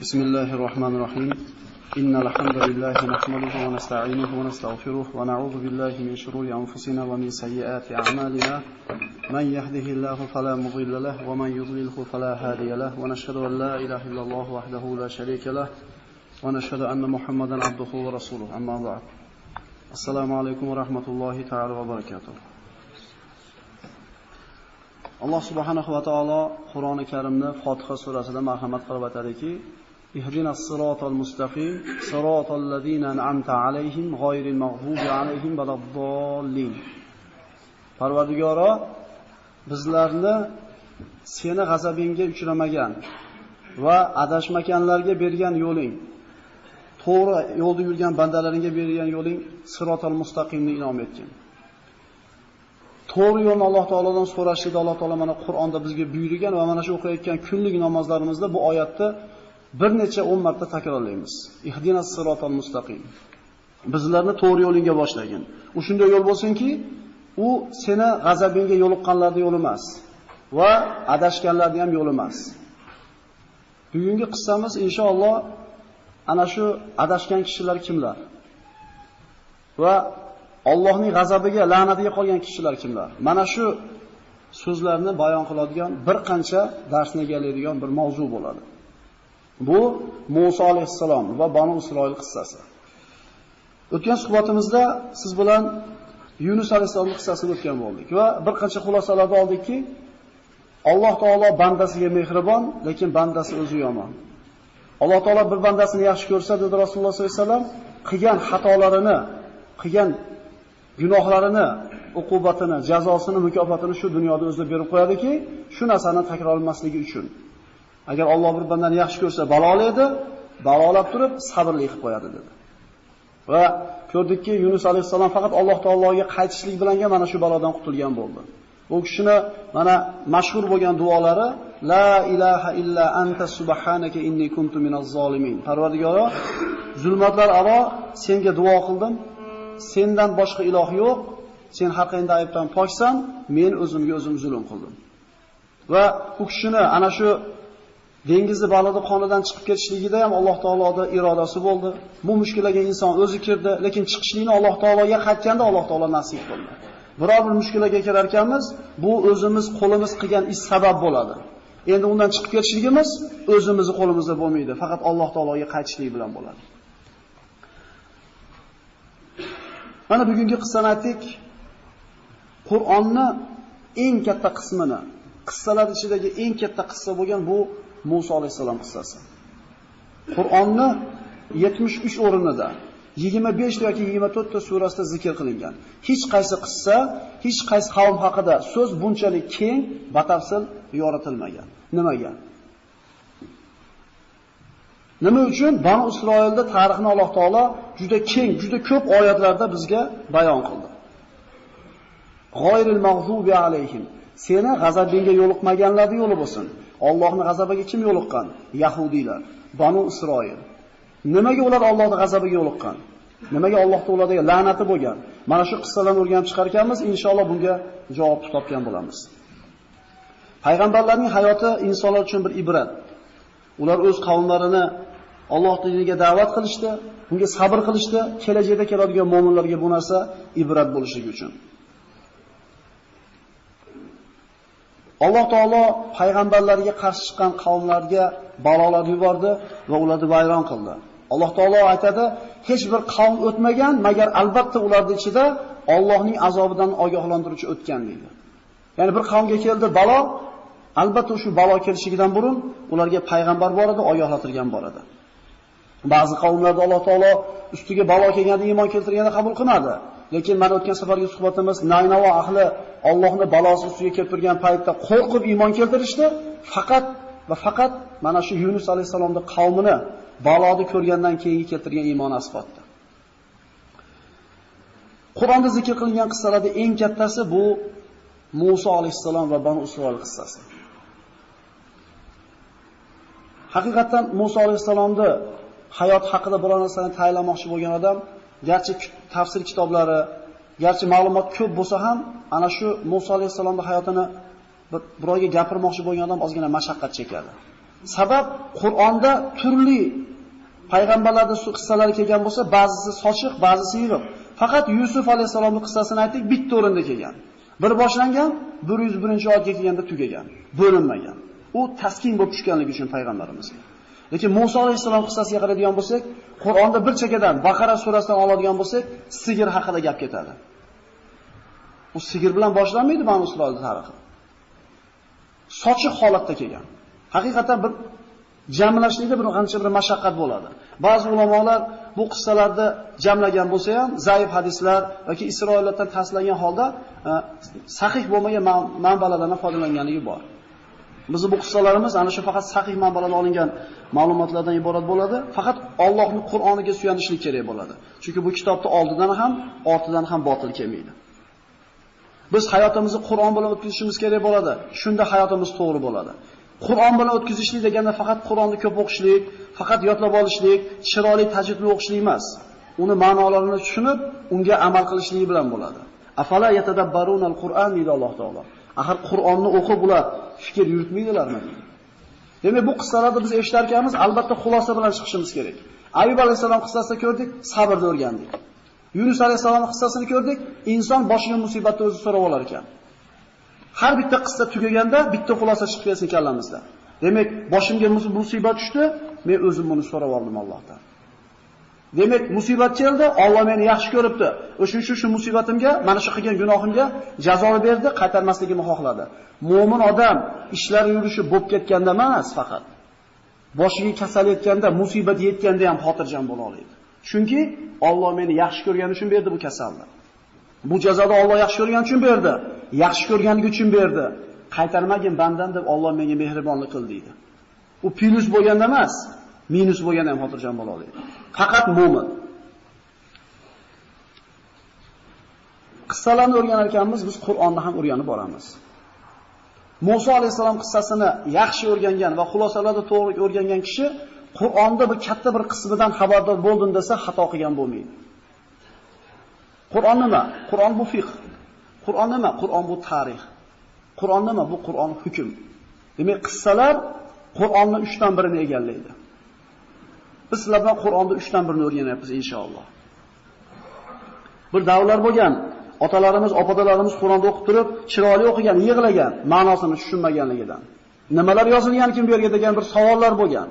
بسم الله الرحمن الرحيم إن الحمد لله نحمده ونستعينه ونستغفره ونعوذ بالله من شرور أنفسنا ومن سيئات أعمالنا من يهده الله فلا مضل له ومن يضلله فلا هادي له ونشهد أن لا إله إلا الله وحده لا شريك له ونشهد أن محمدا عبده ورسوله أما بعد السلام عليكم ورحمة الله تعالى وبركاته. Alloh subhanahu va taolo Qur'oni Karimda Fotiha surasida marhamat qilib aytadiki: "Ihdinas siratal mustaqim, siratal ladzina an'amta alayhim, g'oyril maghdubi alayhim valaddallin." Parvardigoro, bizlarni seni g'azabingga uchramagan va adashmaganlarga bergan yo'ling, to'g'ri yo'lda yurgan bandalaringga bergan yo'ling siratal mustaqimni inom etgin. To'g'ri yo'lni Alloh taolodan so'rashni Alloh taolo mana Qur'onda bizga buyurgan va mana shu o'qiyotgan kunlik namozlarimizda bu oyatni bir necha 10 marta takrorlaymiz. Ihdinas siratal mustaqim. Bizlarni to'g'ri yo'lingga boshlagin. U shunday yo'l bo'lsinki, u seni g'azabingga yo'liqqanlarning yo'li emas va adashganlarning ham yo'li emas. Bugungi qissamiz inshaalloh ana shu adashgan kishilar kimlar? Va Allohning g'azabiga, la'natiga qolgan kishilar kimlar? Mana shu so'zlarni bayon qiladigan bir qancha darsni egallaydigan bir mavzu bo'ladi. Bu Musa alayhissalom va Banu Isroil qissasi. O'tgan suhbatimizda siz bilan Yunus alayhissalomning qissasini o'tgan bo'ldik va bir qancha xulosalarni oldikki, Alloh taolo bandasiga mehribon, lekin bandasi o'zi yomon. Alloh taolo bir bandasini yaxshi ko'rsa, dedi Rasululloh sollallohu alayhi vasallam, qilgan xatolarini, qilgan gunohlarini, uqubatini, jazosini, mukofotini shu dunyoda o'zida berib qo'yadiki, shu narsani takrorlanmasligi uchun. Agar Alloh bir bandani yaxshi ko'rsa, balolaydi, balolab turib sabrli qilib qo'yadi dedi. Va ko'rdikki, Yunus alayhissalom faqat Alloh taologa qaytishlik bilan mana shu balodan qutulgan bo'ldi. U kishini mana mashhur bo'lgan duolari La ilaha illa anta subhanaka inni kuntu minaz zolimin. Parvardigoro, zulmatlar aro senga duo qildim. Sendan boshqa iloh yo'q. Sen haqingda aybdan poksan, men o'zimga o'zim zulm qildim. Va u kishini ana shu dengizni balodi qonidan chiqib ketishligida ham Alloh taoloning irodasi bo'ldi. Bu mushkulaga inson o'zi kirdi, lekin chiqishlikni Alloh taologa qaytganda Alloh taolo nasib qildi. Biror bir mushkulaga kirar ekanmiz, bu o'zimiz qo'limiz qilgan ish sabab bo'ladi. Endi undan chiqib ketishligimiz o'zimizning qo'limizda bo'lmaydi, faqat Alloh taologa qaytishlik bilan bo'ladi. Mana bugungi qissani aytdik. Qur'onni eng katta qismini, qissalar ichidagi eng katta qissa bo'lgan bu Musa alayhisalom qissasi. Qur'onni 73 o'rinida 25 yoki 24 ta surasida zikr qilingan. Hech qaysi qissa, hech qaysi qavm haqida so'z bunchalik keng, batafsil yoritilmagan. Nimaga? Nima uchun? Banu Isroilda tarixni Alloh taolo juda keng, juda ko'p oyatlarda bizga bayon qildi. G'oyril maghdubi alayhim. Seni g'azabingga yo'liqmaganlarning yo'li bo'lsin. Allohning g'azabiga kim yo'liqqan? Yahudiylar, Banu Isroil. Nimaga ular Allohning g'azabiga yo'liqqan? Nimaga Alloh taologa la'nati bo'lgan? Mana shu qissalarni o'rganib chiqar ekanmiz, inshaalloh bunga javob topgan bo'lamiz. Payg'ambarlarning hayoti insonlar uchun bir ibrat. Ular o'z qavmlarini Alloh diniga da'vat qilishdi, unga sabr qilishdi, kelajakda keladigan mu'minlarga bu narsa ibrat bo'lishligi uchun. Alloh taolo payg'ambarlarga qarshi chiqqan qavmlarga balolar yubordi va ularni vayron qildi. Alloh taolo aytadi, hech bir qavm o'tmagan, magar albatta ularning ichida Allohning azobidan ogohlantiruvchi o'tgan deydi. Ya'ni bir qavmga keldi balo, albatta shu balo kelishidan burun ularga payg'ambar bor edi, ogohlantirgan bor edi. Ba'zi qavmlarda Alloh taolo ustiga balo kelganda iymon keltirganda qabul qilmadi. Lekin mana o'tgan safargi suhbatimiz Naynavo ahli Allohning balosi ustiga kelib turgan paytda qo'rqib iymon keltirishdi. Faqat mana shu Yunus alayhisalomning qavmini baloni ko'rgandan keyin keltirgan iymon asbotdi. Qur'onda zikr qilingan qissalarning eng kattasi bu Musa alayhisalom va Banu Isroil qissasi. Haqiqatan Musa alayhisalomning hayot haqida biror narsani tayinlamoqchi bo'lgan odam, garchi tafsir kitoblari, garchi ma'lumot ko'p bo'lsa ham, ana shu Musa alayhisalomning hayotini birovga gapirmoqchi bo'lgan odam ozgina mashaqqat chekadi. Sabab Qur'onda turli payg'ambarlarning qissalari kelgan bo'lsa, ba'zisi sochiq, ba'zisi yig'ib. Faqat Yusuf alayhisolamning qissasini aytdik, bitta o'rinda kelgan. Bir boshlangan, 101-oyatga kelganda tugagan, bo'linmagan. U taskin bo'lib tushganligi uchun payg'ambarimizga. Lekin Musa alayhisalom qissasiga qaraydigan bo'lsak, Qur'onda bir chekadan Baqara surasidan oladigan bo'lsak, sigir haqida gap ketadi. U sigir bilan boshlanmaydi Banu Isroil tarixi. Sochiq holatda kelgan. Haqiqatan bir jamlashlikda bir qancha bir mashaqqat bo'ladi. Ba'zi ulamolar bu qissalarni jamlagan bo'lsa ham, zaif hadislar yoki Isroillardan taslangan holda sahih bo'lmagan manbalardan foydalanganligi bor. Bizning bu qissalarimiz ana shu faqat sahih manbalardan olingan ma'lumotlardan iborat bo'ladi. Faqat Allohning Qur'oniga suyanishlik kerak bo'ladi. Chunki bu kitobda oldidan ham, ortidan ham botil kelmaydi. Biz hayotimizni Qur'on bilan o'tkazishimiz kerak bo'ladi. Shunda hayotimiz to'g'ri bo'ladi. Qur'on bilan o'tkazishlik deganda faqat Qur'onni ko'p o'qishlik, faqat yodlab olishlik, chiroyli tajvid bilan o'qishlik emas. Uni ma'nolarini tushunib, unga amal qilishlik bilan bo'ladi. Afala yatadabbarunal Qur'an deydi Alloh taolo. Axir Qur'onni o'qib ular fikr yuritmaydilarmi? Demak, bu qissalarni biz eshitar ekanmiz, albatta xulosa bilan chiqishimiz kerak. Ayub alayhisalom qissasini ko'rdik, sabrni o'rgandik. Yunus alayhisalomning qissasini ko'rdik, inson boshiga musibatni o'zi so'rab olar ekan. Har bitta qissa tugaganda bitta xulosa chiqib kelsin kallamizda. Demak, boshimga musibat tushdi, men o'zim buni so'rab oldim Allohdan. Demak, musibat keldi, Alloh meni yaxshi ko'ribdi. O'shuning uchun shu musibatimga, mana shu qilgan gunohimga jazoni berdi, qaytarmasligimni xohladi. Mo'min odam ishlari yurishi bo'lib ketganda emas, faqat boshiga kasal yetganda, musibat yetganda ham xotirjam bo'la oladi. Chunki Alloh meni yaxshi ko'rgani uchun berdi bu kasalni. Bu jazoni Alloh yaxshi ko'rgani uchun berdi. Yaxshi ko'rganligi uchun berdi. Qaytarmagin bandan deb Alloh menga mehribonlik qil deydi. U plus bo'lganda emas, minus bo'lganda ham xotirjam bo'la oladi. Faqat mo'min. Qissalarni o'rganar ekanmiz, biz Qur'onni ham o'rganib boramiz. Musa alayhisalom qissasini yaxshi o'rgangan va xulosalarni to'g'ri o'rgangan kishi Qur'onda bir katta bir qismidan xabardor bo'ldim desa xato qilgan bo'lmaydi. Qur'on nima? Qur'on bu fiqh. Qur'on nima? Qur'on bu tarix. Qur'on nima? Bu Qur'on hukm. Demak, qissalar Qur'onning 3dan birini egallaydi. Biz sizlar bilan Qur'onning 3dan birini o'rganyapmiz inshaalloh. Bir davrlar bo'lgan, otalarimiz, opalarimiz Qur'onni o'qib turib, chiroyli o'qigan, yig'lagan, ma'nosini tushunmaganligidan. Nimalar yozilgan kim bu yerga degan bir savollar bo'lgan.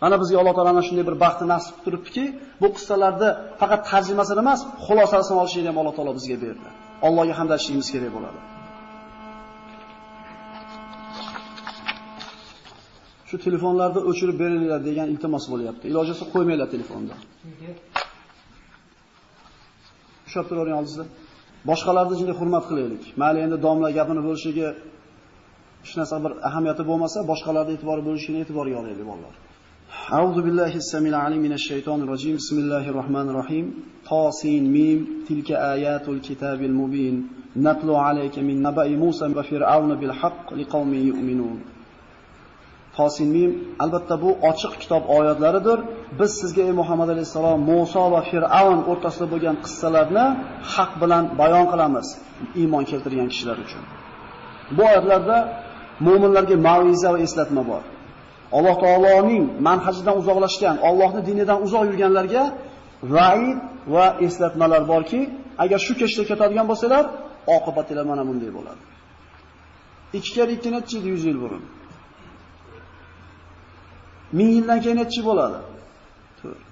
Ana bizga Alloh taolo shunday bir baxtni nasib qilib turibdiki, bu qissalarda faqat tarjimasini emas, xulosasini olishni ham Alloh taolo bizga berdi. Allohga hamd aytishimiz kerak bo'ladi. Shu telefonlarni o'chirib beringlar degan iltimos bo'lyapti. Iloji bo'lsa qo'ymanglar telefonni. Ushlab turavering oldingizda. Boshqalarni jinga hurmat qilaylik. Mayli endi domla gapini bo'lishiga hech narsa bir ahamiyati bo'lmasa, boshqalarga e'tibor bo'lishiga e'tiborga olaylik bolalar. A'udhu billahi as-samil alim minash shaytonir rojim. Bismillahir rohmanir rohim. Tasin mim tilka ayatul kitabil mubin. Natlu alayka min naba'i Musa va Fir'aun bil haqq liqaumin yu'minun. Tasin mim albatta bu ochiq kitob oyatlaridir. Biz sizga ey Muhammad alayhisalom Musa va Fir'aun o'rtasida bo'lgan qissalarni haq bilan bayon qilamiz iymon keltirgan kishilar uchun. Bu oyatlarda mu'minlarga ma'viza va eslatma bor. Alloh taoloning manhajidan uzoqlashgan, Allohning dinidan uzoq yurganlarga va'id va eslatmalar borki, agar shu kechda ketadigan bo'lsalar, oqibatlari mana bunday bo'ladi. 2 kere 2 necha 100 yil burun. 1000 yildan keyin nechi bo'ladi?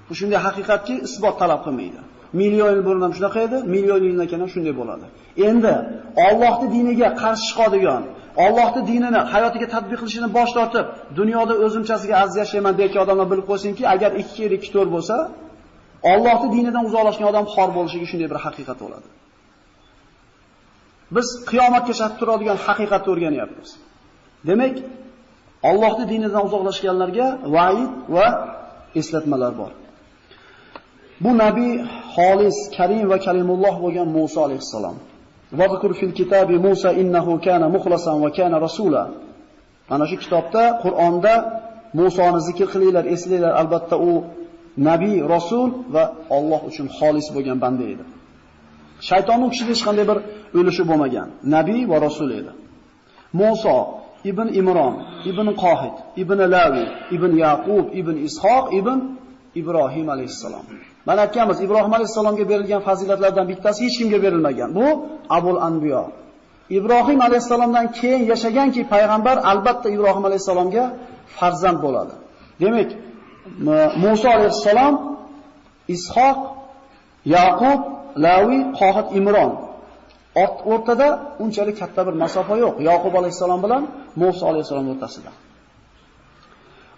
Bu shunday haqiqatki isbot talab qilmaydi. Million yil burun ham shunaqa edi, million yildan keyin ham shunday bo'ladi. Endi Allohning diniga qarshi chiqadigan, Allohning dinini hayotiga tatbiq qilishini bosh tortib, dunyoda o'zimchasiga aziz yashayman degan odamlar bilib qo'ysinki, agar 2 kere 2 4 bo'lsa, Allohning dinidan uzoqlashgan odam xor bo'lishiga shunday bir haqiqat bo'ladi. Biz qiyomatgacha turadigan haqiqatni o'rganyapmiz. Demak, Allohning dinidan uzoqlashganlarga va'id va eslatmalar bor. Bu nabiy xolis, karim va kalimulloh bo'lgan Musa alayhisalom. Vazkur fil kitabi Musa innahu kana mukhlasan va kana rasula. Mana shu kitobda, Qur'onda Musoni zikr qilinglar, eslanglar, albatta u nabiy, rasul va Alloh uchun xolis bo'lgan banda edi. Shaytonning kishida hech qanday bir o'lishi bo'lmagan, nabiy va rasul edi. Musa ibn Imron, ibn Qohid, ibn Lavi, ibn Yaqub, ibn Ishoq, ibn Ibrohim alayhissalom. Mana aytganmiz, Ibrohim alayhissalomga berilgan fazilatlardan bittasi hech kimga berilmagan. Bu Abul Anbiyo. Ibrohim alayhissalomdan keyin yashaganki payg'ambar albatta Ibrohim alayhissalomga farzand bo'ladi. Demak, Musa alayhissalom, Ishoq, Yaqub, Lavi, Qohid, Imron. O'rtada unchalik katta bir masofa yo'q. Yaqub alayhissalom bilan Musa alayhissalom o'rtasida.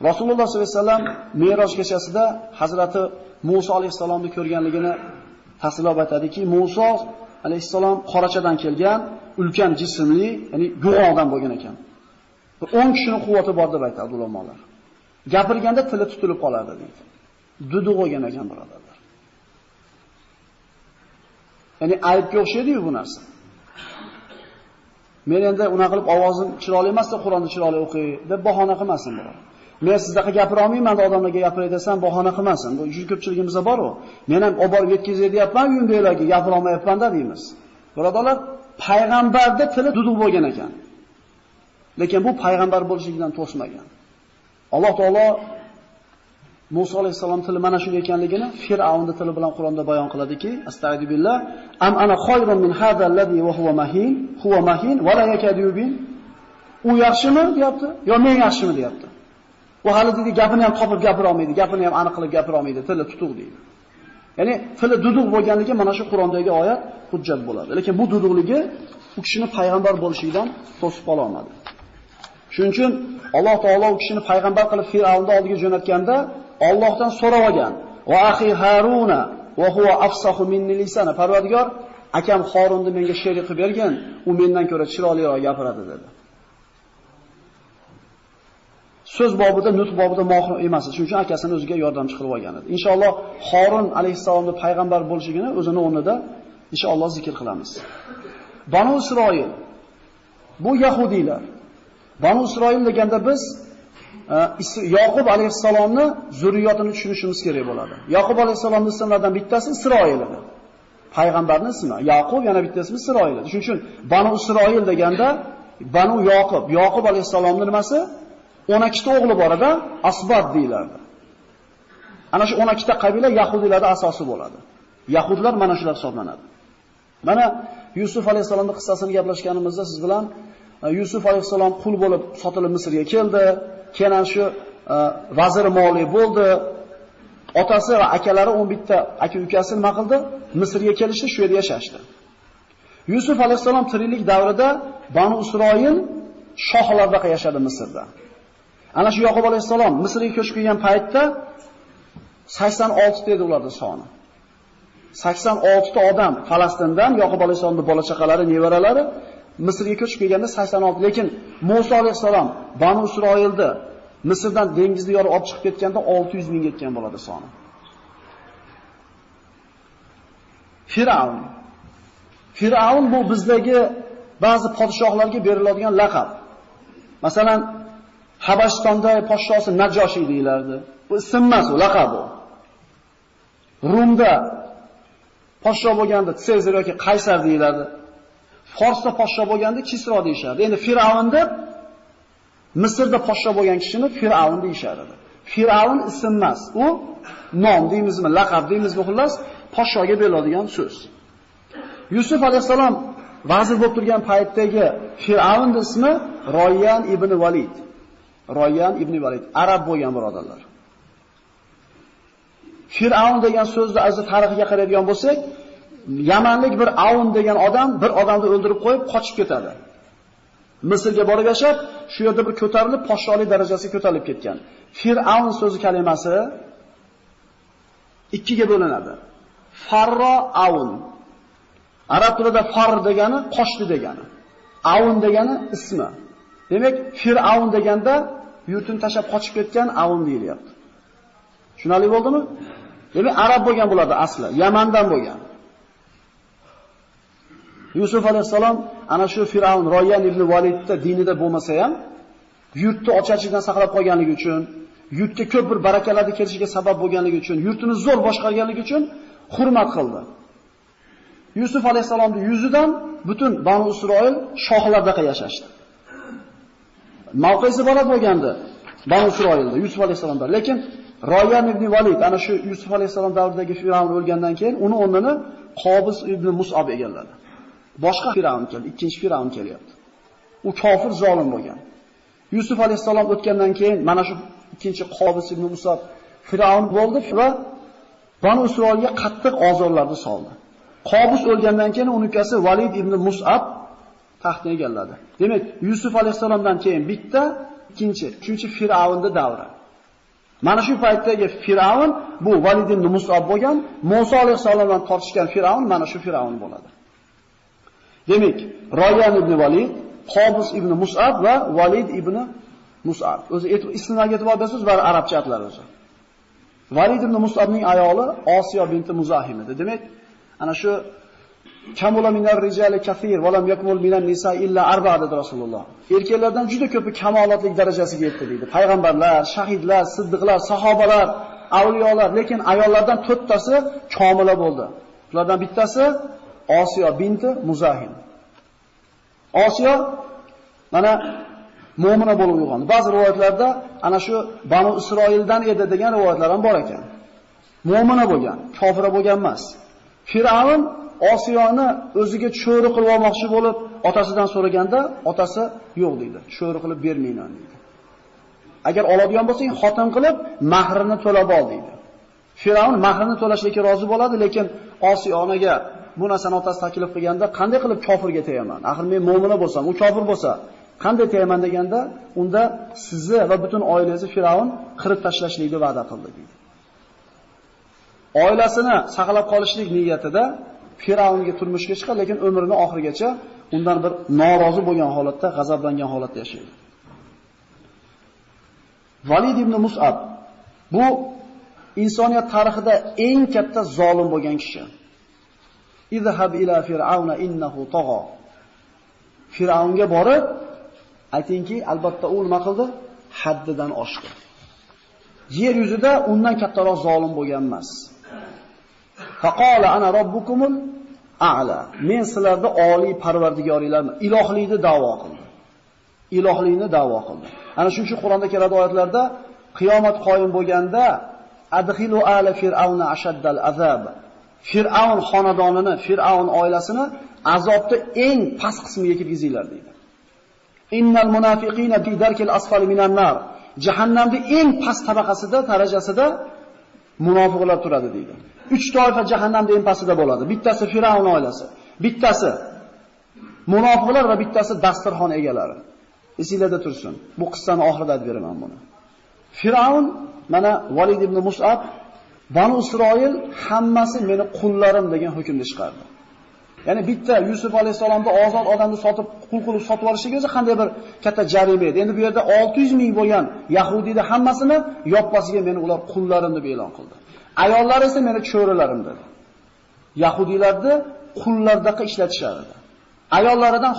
Rasululloh sollallohu alayhi vasallam Me'roj kechasida Hazrati Musa alayhissalomni ko'rganligini tasvirlab aytadiki, Musa alayhissalom qorachadan kelgan, ulkan jismli, ya'ni yo'g'ondan bo'lgan ekan. 10 kishining quvvati bor deb aytadi ulamolar. Gapirganda tili tutilib qolardi deydi. Duduq bo'lgan ekan birodarlar. Ya'ni aybga o'xshaydi-yu bu narsa. Men endi unaqa qilib ovozim chiroyli emasda Qur'onni chiroyli o'qiy deb bahona qilmasin biroq. Men sizlarga gapira olmayman, odamlarga gapiray desam bahona qilmasin. Bu juda ko'pchiligimizda bor-ku. Men ham olib borib yetkazay deyapman, uyimdagilarga gapira olmayapman-da deymiz. Birodarlar, payg'ambarda tili duduq bo'lgan ekan. Lekin bu payg'ambar bo'lishligidan to'smagan. Alloh taolo Musa alayhissalom tili mana shunday ekanligini Fir'avnning tili bilan Qur'onda bayon qiladiki, astag'firullah, am ana khoyrun min hadha alladhi wa huwa mahin wa la yakadu yubin. U yaxshimi deyapti, yo men yaxshimi deyapti. U hali deydi gapini ham topib gapira olmaydi, gapini ham aniq qilib gapira olmaydi, tili tutuq deydi. Ya'ni tili duduq bo'lganligi mana shu Qur'ondagi oyat hujjat bo'ladi. Lekin bu duduqligi u kishini payg'ambar bo'lishidan to'sib qola olmadi. Shuning uchun Alloh taolo u kishini payg'ambar qilib Fir'avnning oldiga jo'natganda Allohdan so'rab olgan. Va axi Haruna va huwa afsahu minni lisana. Parvardigor, akam Harunni menga sherik qilib bergan, u mendan ko'ra chiroyliroq gapiradi dedi. So'z bobida, nutq bobida mohir emas. Shuning uchun akasini o'ziga yordamchi qilib olgan edi. Inshaalloh Harun alayhissalomning payg'ambar bo'lishligini o'zini o'rnida inshaalloh zikr qilamiz. Banu Isroil bu yahudiylar. Banu Isroil deganda biz Yaqub alayhissalomni zurriyotini tushunishimiz kerak bo'ladi. Yaqub alayhissalomning ismlaridan bittasi Isroil edi. Payg'ambarning ismi Yaqub, yana bitta ismi Isroil edi. Shuning uchun Banu Isroil deganda Banu Yaqub alayhissalomning nimasi? 12 ta o'g'li bor edi, Asbat deyiladi. Ana shu 12 ta qabila yahudiylarning asosi bo'ladi. Yahudlar mana shular hisoblanadi. Mana Yusuf alayhissalomning qissasini gaplashganimizda siz bilan Yusuf alayhissalom qul bo'lib sotilib Misrga keldi. Keyin shu vazir moliy bo'ldi. Otasi va akalari 11 ta aka-ukasi nima qildi? Misrga kelishdi, shu yerda yashashdi. Yusuf alayhissalom tiriklik davrida Banu Isroil shohlarda yashadi Misrda. Ana shu Yaqub alayhissalom Misrga ko'chib kelgan paytda 86 ta edi ularning soni. 86 ta odam Falastindan Yaqub alayhissalomning bola chaqalari, nevaralari Misrga ko'chib kelganda 86, lekin Musa alayhissalom Banu Isroilni Misrdan dengizni yorib olib chiqib ketganda 600 ming yetgan bo'ladi soni. Fir'avn bu bizdagi ba'zi podshohlarga beriladigan laqab. Masalan, Habashistonda podshosi Najoshi deyilardi. Bu ism emas, u laqab bu. Rumda podsho bo'lganda Sezar yoki Qaysar deyilardi. Forsda podsho bo'lganda Kisro deyishardi. Endi Fir'avn deb Misrda podsho bo'lgan kishini Fir'avn deyishardi. Fir'avn ism emas, u nom deymizmi, laqab deymizmi, xullas podshoga beriladigan so'z. Yusuf alayhissalom vazir bo'lib turgan paytdagi Fir'avnning ismi Royyan ibn Valid. Royyan ibn Valid arab bo'lgan birodarlar. Fir'avn degan so'zni azizlar tarixiga qaraydigan bo'lsak, Yamanlik bir Avn degan odam bir odamni o'ldirib qo'yib qochib ketadi. Misrga borib yashab, shu yerda bir ko'tarilib podshohlik darajasiga ko'tarilib ketgan. Fir'avn so'zi kalimasi ikkiga bo'linadi. Farro Avn. Arab tilida far degani qochdi degani. Avn degani ismi. Demak, Fir'avn deganda yurtini tashab qochib ketgan Avn deyilyapti. Tushunarli bo'ldimi? Demak, arab bo'lgan bo'ladi asli, Yamandan bo'lgan. Yusuf alayhissalom ana shu Fir'avn Royyan ibn Validda dinida bo'lmasa ham, yurtni ocharchilikdan saqlab qolganligi uchun, yurtga ko'p bir barakalarni kelishiga sabab bo'lganligi uchun, yurtini zo'r boshqarganligi uchun hurmat qildi. Yusuf alayhissalomning yuzidan butun Banu Isroil shohlarda yashashdi. mavqesi baland bo'lgandi Banu Isroilda, Yusuf alayhisolamda. Lekin Royan ibn Valid ana shu Yusuf alayhisolam davridagi Firavn o'lgandan keyin uni o'rnini Qobis ibn Mus'ab egalladi. Boshqa Firavn keldi, ikkinchi Firavn kelyapti. U kofir zolim bo'lgan. Yusuf alayhisolam o'tgandan keyin mana shu ikkinchi Qobis ibn Mus'ab Firavn bo'ldi va Banu Isroilga qattiq ozorlarni soldi. Qobis o'lgandan keyin uning ukasi Valid ibn Mus'ab taxtni egalladi. Demak, Yusuf alayhisolamdan keyin bitta, ikkinchi, uchinchi Firavnning davri. Mana shu paytdagi Firavn bu Valid ibn Mus'ab bo'lgan, Musa alayhisolam bilan tortishgan Firavn mana shu Firavn bo'ladi. Demak, Royan ibn Valid, Qobis ibn Mus'ab va Valid ibn Mus'ab. O'zi ismlarga e'tibor bersangiz, bari arabcha atlar o'zi. Valid ibn Mus'abning ayoli Osiyo binti Muzahim edi. Demak, ana shu kamula minar rijali kathir va lam yakmul minan nisa illa arba dedi Rasululloh. Erkaklardan juda ko'pi kamolotlik darajasiga yetdi dedi. Payg'ambarlar, shahidlar, siddiqlar, sahobalar, avliyolar, lekin ayollardan 4 tasi komila bo'ldi. Ulardan bittasi Osiyo binti Muzahim. Osiyo mana mu'mina bo'lib uyg'ondi. Ba'zi rivoyatlarda ana shu Banu Isroildan edi degan rivoyatlar ham bor ekan. Mu'mina bo'lgan, kofira bo'lgan emas. Firavn Osiyoni o'ziga cho'ri qilib olmoqchi bo'lib, otasidan so'raganda, otasi yo'q dedi. Cho'ri qilib bermayman dedi. Agar oladigan bo'lsang, xotin qilib mahrini to'lab ol dedi. Firavn mahrini to'lashga rozi bo'ladi, lekin Osiyo onaga bu narsani otasi taklif qilganda, qanday qilib kofirga tegaman? Axir men mu'mina bo'lsam, u kofir bo'lsa, qanday tegaman deganda, unda sizni va butun oilangizni Firavn qirib tashlashlikni va'da qildi dedi. Oilasini saqlab qolishlik niyatida Firavnga turmushga chiqadi, lekin umrining oxirigacha undan bir norozi bo'lgan holatda, g'azablangan holatda yashaydi. Valid ibn Mus'ab bu insoniyat tarixida eng katta zolim bo'lgan kishi. Izhab ila fir'auna innahu tagha. Firavnga borib aytingki, albatta u nima qildi? Haddidan oshdi. Yer yuzida undan kattaroq zolim bo'lgan emas. Faqala ana robbukumul a'la. Men sizlarni oliy parvardigoringlarman, ilohlikni da'vo qildi. Ilohlikni da'vo qildi. Ana shuning uchun Qur'onda keladi oyatlarda qiyomat qoyim bo'lganda adkhilu ala fir'auna ashaddal azab. Fir'aun xonadonini, Fir'aun oilasini azobda eng past qismiga kirgizinglar deydi. Innal munafiqina fi darkil asfali minan nar. Jahannamning eng past tabaqasida, darajasida munofiqlar turadi deydi. 3 toifa jahannamning eng pastida bo'ladi. Bittasi Fir'aun oilasi, bittasi munofiqlar va bittasi dasturxon egalari. Esingizda tursin. Bu qissani oxirida aytib beraman buni. Fir'aun mana Valid ibn Mus'ab Banu Isroil hammasi meni qullarim degan hukmni chiqardi. Ya'ni bitta Yusuf alayhisolamni ozod odamni sotib, qul qilib sotib olishiga o'zi qanday bir katta jarima edi. Endi bu yerda 600 ming bo'lgan Yahudiyda hammasini yoppasiga meni ular qullarim deb e'lon qildi. Ayollar esa meni cho'rilarim dedi. Yahudiylarni qullardaqqa ishlatishardi. Ayollaridan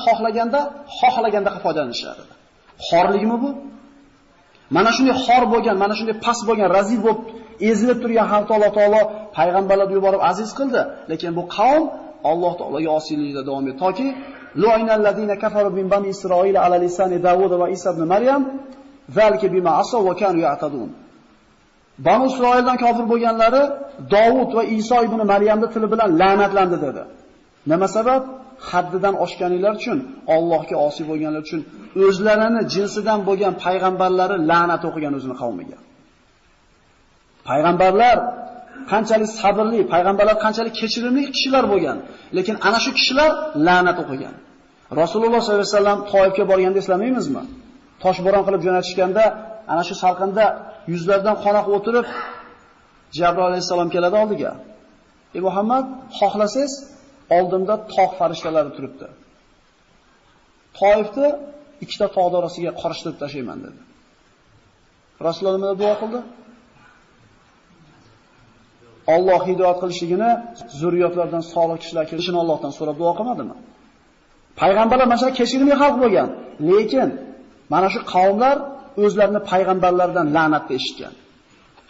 xohlaganda foydalanishardi. Xorlikmi bu? Mana shunday xor bo'lgan, mana shunday past bo'lgan, razil bo'lib ezilib turgan xalq Alloh taolo payg'ambarlarni yuborib aziz qildi, lekin bu qavm Alloh taologa osiylikda davom etdi toki lu'inallazina kafaru min bani Isroil ala lisani Davud va Isa ibn Maryam zalika bima asaw wa kanu ya'tadun. Banu Isroildan kofir bo'lganlari Davud va Iso ibn Maryamning tili bilan la'natlandi dedi. Nima sabab? Haddidan oshganlar uchun, Allohga osiy bo'lganlar uchun o'zlarini jinsidan bo'lgan payg'ambarlari la'nat o'qigan o'zining qavmiga. Payg'ambarlar qanchalik sabrli, payg'ambarlar qanchalik kechirimli kishilar bo'lgan, lekin ana shu kishilar la'nat o'qigan. Rasululloh sollallohu alayhi vasallam Toifga borganda eslamaymizmi? Toshbo'ron qilib jo'natishganda, ana shu salqinda yuzlardan qon oqib o'tirib, Jabroil alayhisalom keladi oldiga. Ey Muhammad, xohlasangiz oldimda tog' farishtalari turibdi. Toifni ikkita tog' orasiga qorishtirib tashlayman dedi. Rasululloh nima duo qildi? Alloh hidoyat qilishligini, zurriyotlardan solih kishilar kelishini Allohdan so'rab duo qilmadimi? Payg'ambarlar mana shu kechirimli xalq bo'lgan, lekin mana shu qavmlar o'zlarini payg'ambarlardan la'natni eshitgan.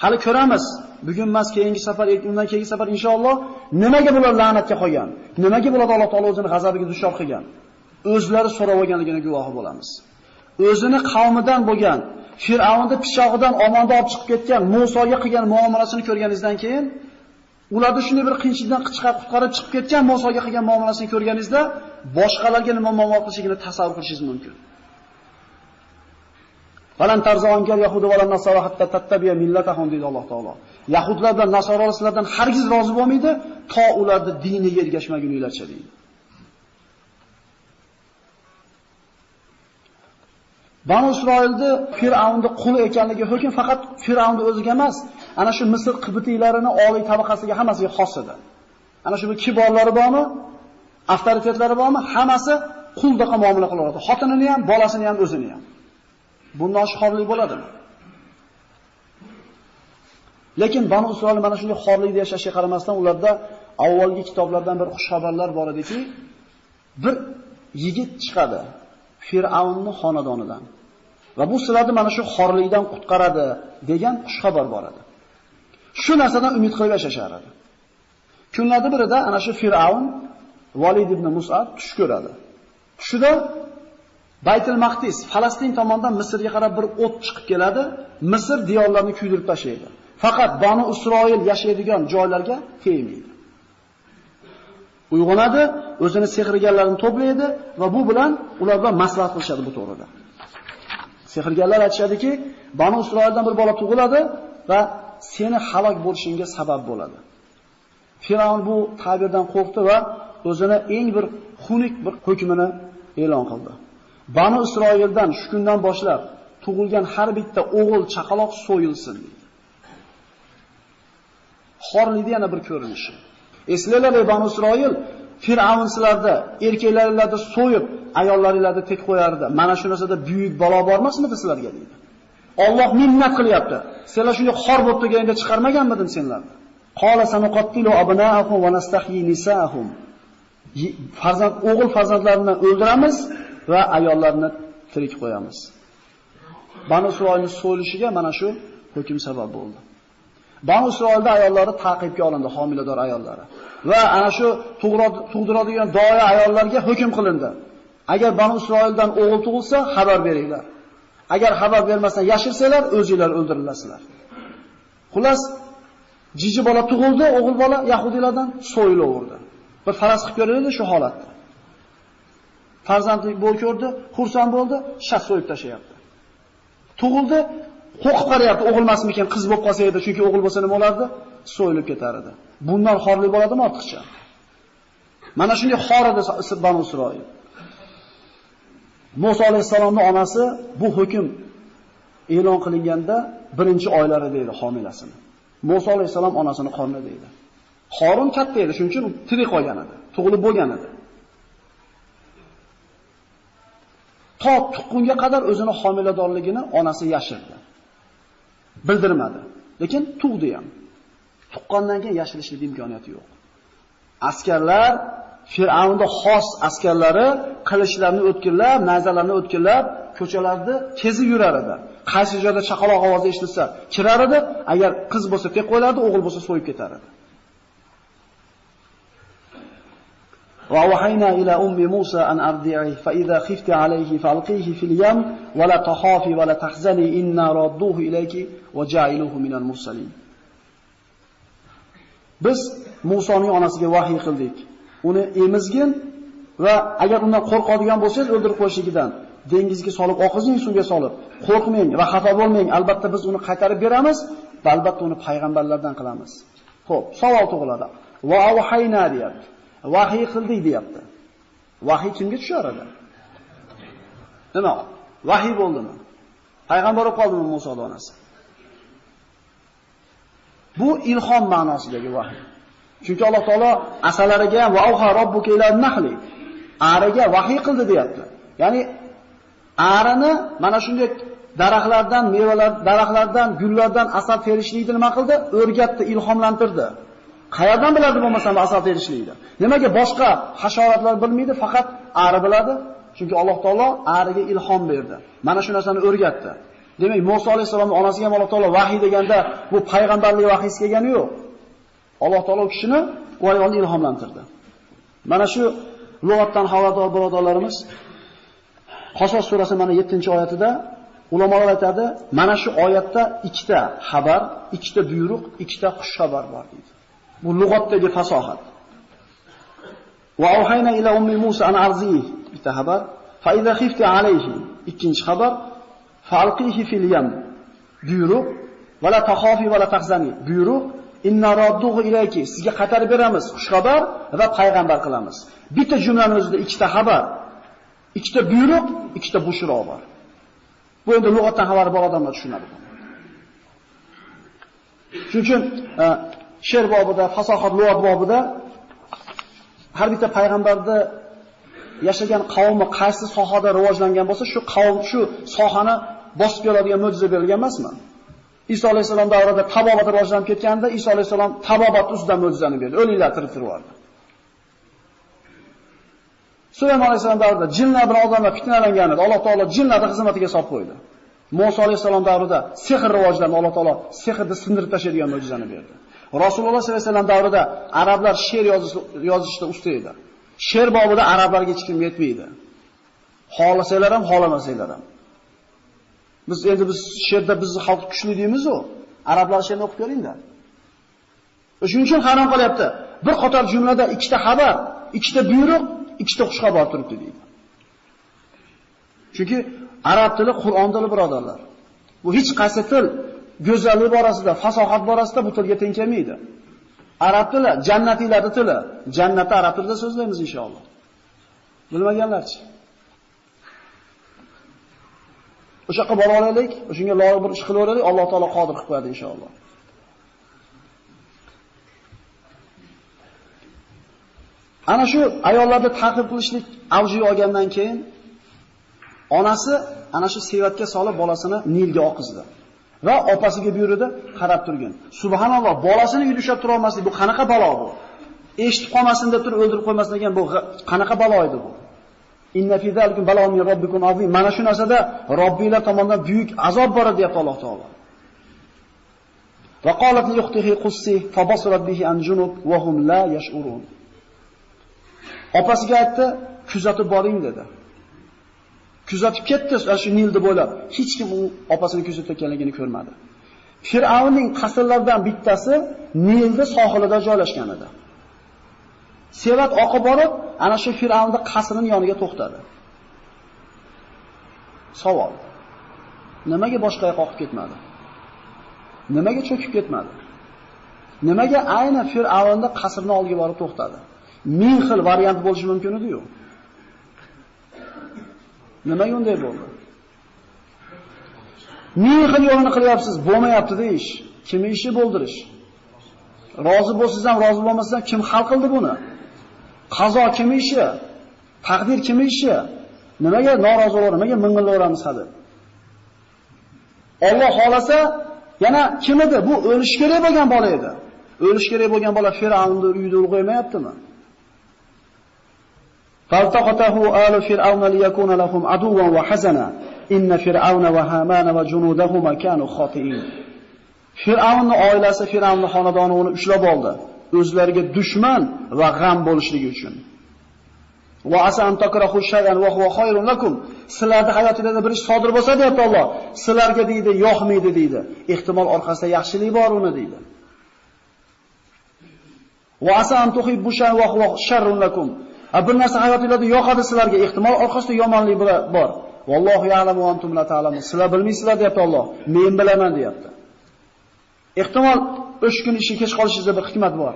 Hali ko'ramiz. Bugun emas, keyingi safar, undan keyingi safar inshaalloh nimaga bular la'natga qolgan? Nimaga bular Alloh taolo o'zining g'azabiga duchor qilgan? O'zlari so'rab olganligini guvohi bo'lamiz. o'zini qavmidan bo'lgan Fir'avnning pichog'idan omonda olib chiqib ketgan Musoga qilgan muomalasini ko'rganingizdan keyin, ularni shunday bir qiyinchilikdan qutqarib chiqib ketgan Musoga qilgan muomalasini ko'rganingizda, boshqalarga nima muomala qilishini tasavvur qilishingiz mumkin. Falan tarzongar yahudu va nasara hatta tattabiya millatahum deydi Alloh taolo. Yahudlar bilan nasoralar sizlardan hargiz rozi bo'lmaydi, to ularni diniga ergashmaguninglarcha deydi. Banu Isroilni Fir'avnning quli ekanligi hukm faqat Fir'avnning o'ziga emas, ana shu Misr qibtiylarini oliy tabaqasiga hammasiga xos edi. Ana shu kiborlari bormi, avtoritetlari bormi, hammasi quldaqa muomala qilardi. Xotinini ham, bolasini ham, o'zini ham. Bundan xorlik bo'ladimi? Lekin Banu Isroil mana shunday xorlikda yashashga qaramasdan ularda avvalgi kitoblardan bir xushxabarlar bor ediki, bir yigit chiqadi Fir'avnning xonadonidan. Va bu sizlarni mana shu xorlikdan qutqaradi degan xushxabar bor edi. Shu narsadan umid qilib yashashar edi. Kunlarning birida ana shu Fir'avn Valid ibn Mus'ab tush ko'radi. Tushida Baytul Maqdis, Falastin tomonidan Misrga qarab bir o't chiqib keladi, Misr diyorlarini kuydirib tashlaydi. Faqat Banu Isroil yashaydigan joylarga tegmaydi. Uyg'onadi, o'zini sehrgarlarni to'playdi va bu bilan ular bilan maslahat qilishadi bu to'g'rida. Sehrgarlar aytishadiki, Banu Isroildan bir bola tug'iladi va seni halok bo'lishingga sabab bo'ladi. Firavn bu ta'birdan qo'rqdi va o'zini eng bir xunuk bir hukmini e'lon qildi. Banu Isroildan shu kundan boshlab tug'ilgan har bitta o'g'il chaqaloq so'yilsin dedi. Xorlikning yana bir ko'rinishi. Eslanglar Banu Isroil, Fir'avn sizlarda erkaklaringlarni so'yib, ayollaringlarni tek qo'yardi. Mana shu narsada buyuk balo bormasmidi sizlarga dedi. Alloh minnat qilyapti. Senlar shunday xor bo'lib turganda chiqarmaganmidim senlarni? Qala sanuqattilu abna'ahum va nastahyi nisa'ahum. O'g'il farzandlarini o'ldiramiz va ayollarni tirik qo'yamiz. Banu Isroilning so'yilishiga mana shu hukm sabab bo'ldi. Banu Isroilda ayollari ta'qibga olindi, homilador ayollari. Va ana shu tug'diradigan doya ayollarga hukm qilindi. Agar Banu Isroildan o'g'il tug'ilsa, xabar beringlar. Agar xabar bermasdan yashirsanglar, o'zingizlar o'ldirilasizlar. Xullas, jiji bola tug'ildi, o'g'il bola yahudiylardan so'yilaverdi. Bir faraz qilib ko'raylik shu holatda. Farzandli bo'l ko'rdi, xursand bo'ldi, shas so'yib tashlayapti. Tug'ildi, qo'rqib qarayapti, o'g'ilmasmikin, qiz bo'lib qolsa edi, chunki o'g'il bo'lsa nima bo'lardi? So'yilib ketar edi. Bundan xorlik bo'ladimi ortiqcha? Mana shunday xor edi Banu Isroil. Musa alayhisolamning onasi bu hukm e'lon qilinganda birinchi oylari deydi homilasini. Musa alayhisalom onasini qornida deydi. Qorun katta edi, shuning uchun tirik qolgan edi, tug'ilib bo'lgan edi. To tuqqunga qadar o'zini homiladorligini onasi yashirdi. Bildirmadi. Lekin tug'di ham. Tuqqandan keyin yashirishlik imkoniyati yo'q. Askarlar, Fir'avnning xos askarlari qilichlarni o'tkirlab, nayzalarni o'tkirlab, ko'chalarda kezib yurar edi. Qaysi joyda chaqaloq ovozi eshitilsa, kirar edi, agar qiz bo'lsa tek qo'ylardi, o'g'il bo'lsa so'yib ketar edi. Wa wahayna ila ummi Musa an ardi'i fa idha khifti alayhi falqihi fil yam wa la takhafi wa la tahzani inna radduhu ilayki wa ja'iluhu minal mursalin. Biz Musoning onasiga vahiy qildik. Uni emizgin va agar undan qo'rqadigan bo'lsangiz o'ldirib qo'yishligidan dengizga solib, oqizing suvga solib, qo'rqmang va xafa bo'lmang. Albatta biz uni qaytarib beramiz va albatta uni payg'ambarlardan qilamiz. Xo'p, savol tug'iladi. Va wahayna deyapti. Vahiy qildik deyapti. Vahiy kimga tushar edi? Nima? Vahiy bo'ldimi? Payg'ambar bo'lib qoldimi Muso onasi? Bu ilhom ma'nosidagi vahiy. Chunki Alloh taolo asalariga ham va auha robbuka ila nahli ariga vahiy qildi deyapti. Ya'ni arini mana shunday daraxtlardan, mevalar, daraxtlardan, gullardan asal terishlikni nima qildi? O'rgatdi, ilhomlantirdi. Qayerdan biladi bo'lmasa asal terishlikni? Nimaga boshqa hasharotlar bilmaydi, faqat ari biladi? Chunki Alloh taolo ariga ilhom berdi. Mana shu narsani o'rgatdi. Demak, Musa alayhisolamning onasiga ham Alloh taolo vahiy deganda bu payg'ambarlik vahiysi kelgani yo'q. Alloh taolo kishini u ayolni ilhomlantirdi. Mana shu lug'atdan xavotir birodarlarimiz Qasas surasi mana 7-oyatida ulamolar aytadi, mana shu oyatda ikkita xabar, ikkita buyruq, ikkita xush xabar bor deydi. Bu lug'atdagi fasohat. Va auhayna ila ummi Musa an arzihi bitta xabar, fa idza khifti alayhi ikkinchi xabar, fa alqihi fil yam buyruq, va la takhafi va la tahzani buyruq, inna radduhu ilayki sizga qaytarib beramiz xush xabar va payg'ambar qilamiz. Bitta jumlaning o'zida ikkita xabar, ikkita buyruq, ikkita bushro bor. Bu endi lug'atdan xabari bor odamlar tushunadi. Shuning uchun she'r bobida, fasohat lug'at bobida har bitta payg'ambarda yashagan qavmi qaysi sohada rivojlangan bo'lsa, shu qavm shu sohani bosib keladigan mo'jiza berilgan emasmi? Iso alayhisalom davrida tabobat rivojlanib ketganda, Iso alayhisalom tabobat ustidan mo'jizani berdi. O'liklar tirik turardi. Sulaymon alayhisalom davrida jinlar bilan odamlar fitnalangan edi. Alloh taolo jinlarni xizmatiga solib qo'ydi. Musa alayhisalom davrida sehr rivojlandi. Alloh taolo sehrni sindirib tashlaydigan mo'jizani berdi. Rasululloh sollallohu alayhi vasallam davrida arablar she'r yozishda usta edi. She'r bobida arablarga hech kim yetmaydi. Xohlasanglar ham, xohlamasanglar ham. Biz she'rda bizni xalq kuchli deymiz-ku. Arablar she'rni o'qib ko'ring-da. Shuning uchun hayron qolyapti. Bir qator jumlada ikkita xabar, ikkita buyruq, ikkita xush xabar turibdi deydi. Chunki arab tili Qur'on tili birodarlar. Bu hech qaysi til go'zallik borasida, fasohat borasida bu tilga teng kelmaydi. Arab tili jannatiylarning tili. Jannatda arab tilida so'zlaymiz inshaalloh. Bilmaganlarchi? O'sha yoqqa bora olaylik, o'shunga loyiq bir ish qilaveraylik, Alloh taolo qodir qilib qo'yadi inshaalloh. Ana shu ayollarni ta'qib qilishlik avjiga olgandan keyin onasi ana shu sevatga solib bolasini Nilga oqizdi va opasiga buyurdi, qarab turgin. Subhanalloh, bolasini uyda ushlab tura olmaslik bu qanaqa balo bu? Eshitib qolmasin deb turib o'ldirib qo'ymasin degan bu qanaqa balo edi bu? Inna fi zalikum bala'un min robbikum azim. Mana shu narsada Robbinglar tomonidan buyuk azob bor deyapti Alloh taolo. Va qalat li ukhtihi qussi fa basirat bihi an junub wa hum la yash'urun. Opasiga aytdi, kuzatib boring dedi. Kuzatib ketdi shu Nilni bo'ylab. Hech kim u opasini kuzatayotganligini ko'rmadi. Fir'avnning qasrlaridan bittasi Nilning sohilida joylashgan edi. Sevat oqib borib, ana shu Fir'avnning qasrining yoniga to'xtadi. Savol. Nimaga boshqa yoqqa oqib ketmadi? Nimaga cho'kib ketmadi? Nimaga ayni Fir'avnning qasrining oldiga borib to'xtadi? Ming xil variant bo'lishi mumkin edi-yu. Nimaga unday bo'ldi? Ming xil yo'lini qilyapsiz, bo'lmayapti-da ish. Kimning ishi bo'ldirish? Rozi bo'lsangiz ham, rozi bo'lmasangiz ham kim hal qildi buni? Qazo kimning ishi? Taqdir kimning ishi? Nimaga norozi bo'laveramiz, nimaga ming'illaveramiz hali? Alloh xolasa, yana kim edi? Bu o'lish kerak bo'lgan bola edi. O'lish kerak bo'lgan bola Fir'avnning uyida ulg'aymayaptimi? فالتقطه آل فرعون ليكون لهم عدوا وحزنا إن فرعون وهامان وجنودهما كانوا خاطئين. Fir'avnning oilasi, Fir'avnning xonadoni uni ushlab oldi, o'zlariga dushman va g'am bo'lishligi uchun. Va asan takrahu shay'an wa huwa khayrun lakum. Sizlarning hayotingizda bir ish sodir bo'lsa deyapti Alloh, sizlarga deydi, yoqmaydi deydi. Ehtimol orqasida yaxshilik bor uni deydi. Va asan tuhibbu shay'an wa huwa sharrun lakum. Bir narsa hayotingizda yoqadi sizlarga, ehtimol orqasida yomonlik bor. Vallohu ya'lamu va antum la ta'lamun. Sizlar bilmaysizlar deyapti Alloh. Men bilaman deyapti. Ehtimol o'sha kun ishi kech qolishingizda bir hikmat bor.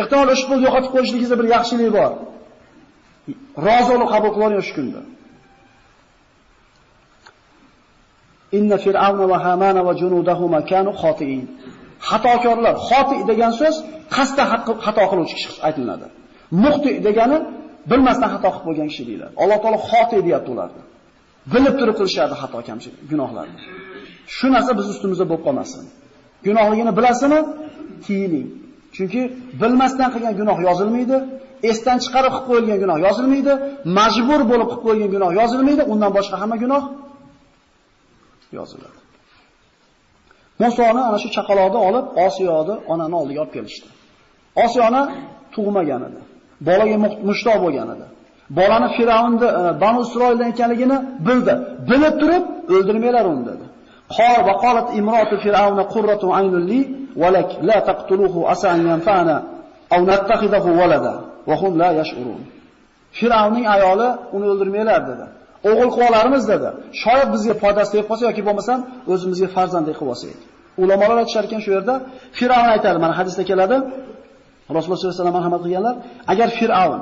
Ehtimol o'sha pul yo'qotib qo'yishligingizda bir yaxshilik bor. Rozilik qabul qiling o'sha kunda. Inna fir'avna va hamana va junudahuma kanu xotiin. Xatokorlar, xoti degan so'z qasddan xato qiluvchi kishi aytiladi. Muxti degani bilmasdan xato qilib qo'ygan kishi deyiladi. Alloh taolo xoti deyapti ularni. Bilib turib qilishadi xato kamchilik, gunohlarni. Shu narsa biz ustimizda bo'lib qolmasin. Gunohligini bilasizmi? Tiyiling. Chunki bilmasdan qilgan gunoh yozilmaydi, esdan chiqarib qilib qo'yilgan gunoh yozilmaydi, majbur bo'lib qilib qo'yilgan gunoh yozilmaydi, undan boshqa hamma gunoh yoziladi. Musoni ana shu chaqaloqni olib, Osiyoni onani oldiga olib kelishdi. Osiyoni tug'magan edi. Bolaga mushtoq bo'lgan edi. Bolani Firavnda Banu Isroildan ekanligini bildi. Bilib turib o'ldirmanglar uni dedi. Va qalat imratu fir'auna qurratu aynun li va lak la taqtuluhu asa an yanfa'ana aw nattakhidahu walada va hum la yash'urun. Firavnning ayoli uni o'ldirmanglar dedi. O'g'il qilib dedi. Shoyat bizga foydasi tegib qolsa yoki bo'lmasam o'zimizga farzandlik qilib olsak. Ulamolar aytishar ekan shu yerda Firavn aytadi, mana hadisda keladi. Rasululloh sollallohu alayhi vasallam marhamat qilganlar, agar Firavn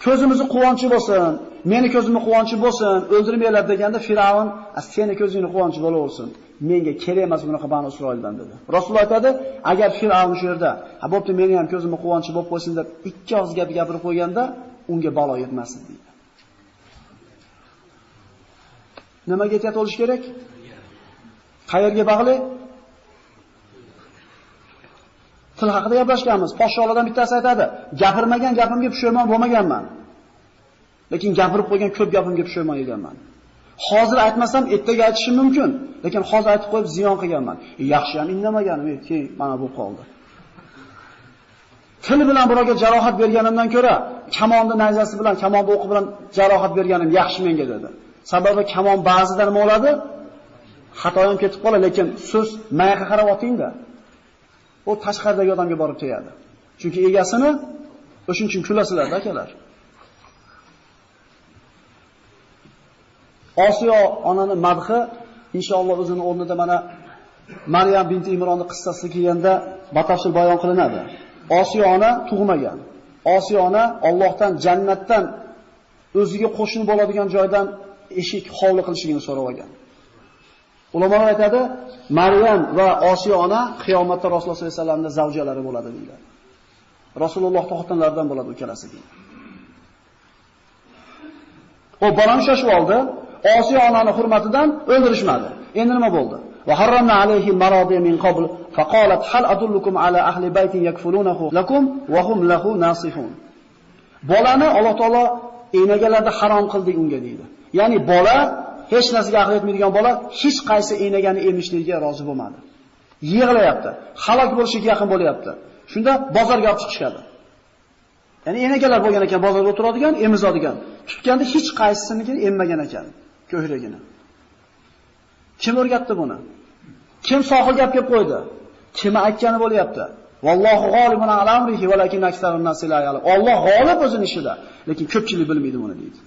ko'zimizni quvonchi bo'lsin, meni ko'zimni quvonchi bo'lsin, o'ldirmanglar deganda Firavn, "Seni ko'zingni quvonchi bo'laversin. Menga kerak emas bunaqa Banu Isroildan" dedi. Rasululloh aytadi, agar Firavn shu yerda, "Ha, bo'pti, meni ham ko'zimni quvonchi bo'lib qo'ysin" deb ikki og'iz gap gapirib qo'yganda, unga balo yetmasdi deydi. Nimaga ehtiyot bo'lish kerak? Qayerga bog'liq? Til haqida gaplashganmiz. Podshohlardan bittasi aytadi, "Gapirmagan gapimga pushaymon bo'lmaganman. Lekin gapirib qo'ygan ko'p gapimga pushaymon yeganman. Hozir aytmasam ertaga aytishim mumkin, lekin hozir aytib qo'yib ziyon qilganman. Yaxshi ham indamaganim, keyin mana bu qoldi." Til bilan birovga jarohat berganimdan ko'ra, kamonni nayzasi bilan, kamonda o'qi bilan jarohat berganim yaxshi menga dedi. Sababi kamon ba'zida nima bo'ladi? Xatoyim ketib qoladi, lekin so'z mayga qarab otingda. O tashqaridagi odamga borib tegadi. Chunki egasini o'shuning uchun kulasizlar akalar. Osiyo onani madhi inshaalloh o'zining o'rnida mana Maryam binti Imronning qissasi kelganda batafsil bayon qilinadi. Osiyo ona tug'magan. Osiyo ona Allohdan jannatdan o'ziga qo'shni bo'ladigan joydan eshik hovli qilishligini so'rab olgan. Ulamolar aytadi, Maryam va Osiyo ona qiyomatda Rasululloh sollallohu alayhi vasallamning zavjalari bo'ladi deyiladi. Rasululloh xotinlaridan bo'ladi ikkalasi deydi. O bolani shoshib oldi. Osiyo onaning hurmatidan o'ldirishmadi. Endi nima bo'ldi? Va harramna alayhi maradi min qabl fa qalat hal adullukum ala ahli baytin yakfulunahu lakum wa hum lahu nasihun. Bolani Alloh taolo enagalarda harom qildik unga deydi. Ya'ni bola hech narsaga aql yetmaydigan bola hech qaysi enagani emishligiga rozi bo'lmadi. Yig'layapti, halok bo'lishiga yaqin bo'lyapti. Shunda bozorga olib chiqishadi. Ya'ni enagalar bo'lgan ekan, bozorga o'tiradigan, emizadigan. Tutganda hech qaysisini emmagan ekan, ko'hragini. Kim o'rgatdi buni? Kim sohil gap kelib qo'ydi? Kim aytgani bo'lyapti? Vallohu g'olibun ala amrihi valakin aksarun nas la ya'lam. Alloh g'olib o'zining ishida, lekin ko'pchilik bilmaydi buni deydi.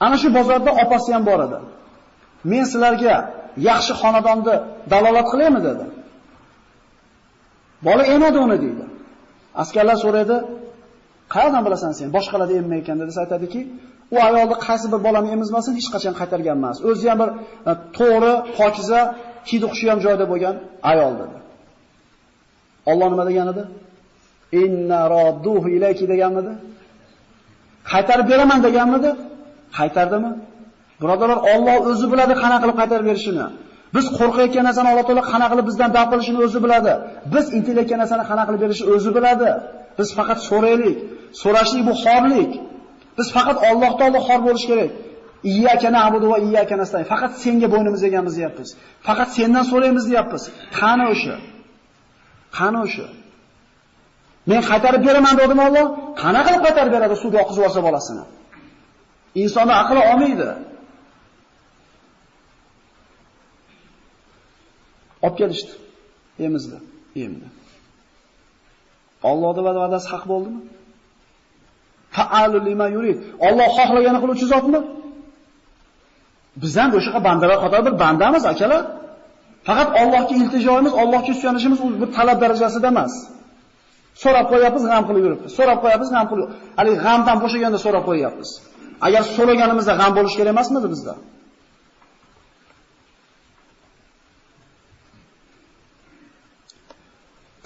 Ana shu bozorda opasi ham bor edi. Men sizlarga yaxshi xonadonni dalolat qilaymi dedi. Bola emadi uni deydi. Askarlar so'raydi, "Qayerdan bilasan sen? Boshqalarda emmay ekan" dedi. Aytadiki, u ayolni qaysi bir bolani emizmasin hech qachon qaytargan emas. O'zi ham bir to'g'ri, pokiza, hidi xushi ham joyda bo'lgan ayol dedi. Alloh nima degan edi? Inna radduhu ilayki deganmidi? Qaytarib beraman deganmidi? Qaytardimi? Birodarlar, Alloh o'zi biladi qana qilib qaytarib berishini. Biz qo'rqayotgan narsani Alloh taolo qana qilib bizdan daf qilishini o'zi biladi. Biz intilayotgan narsani qana qilib berishini o'zi biladi. Biz faqat so'raylik. So'rashlik bu xorlik. Biz faqat Alloh taolo xor bo'lish kerak. Iyyaka na'budu va iyyaka nasta'in. Faqat senga bo'ynimiz eganmiz deyapmiz. Faqat sendan so'raymiz deyapmiz. Qani o'sha? Qani o'sha? Men qaytarib beraman dedim Alloh. Qana qilib qaytarib beradi suvga oqizib olsa bolasini? Insonni aqli olmaydi. Olib kelishdi. Emizdi. Emdi. Allohning va'dasi haq bo'ldimi? Fa'alu lima yurid. Alloh xohlagani qiluvchi zotmi? Biz ham o'shaqa bandalar qatori bir bandamiz, akalar. Faqat Allohga iltijoimiz, Allohga suyanishimiz u bir talab darajasida emas. So'rab qo'yapmiz, g'am qilib yuribmiz. So'rab qo'yapmiz, g'am qilib. Hali g'amdan bo'shaganda so'rab qo'yapmiz. Agar so'raganimizda g'am bo'lish kerak emasmidi bizda?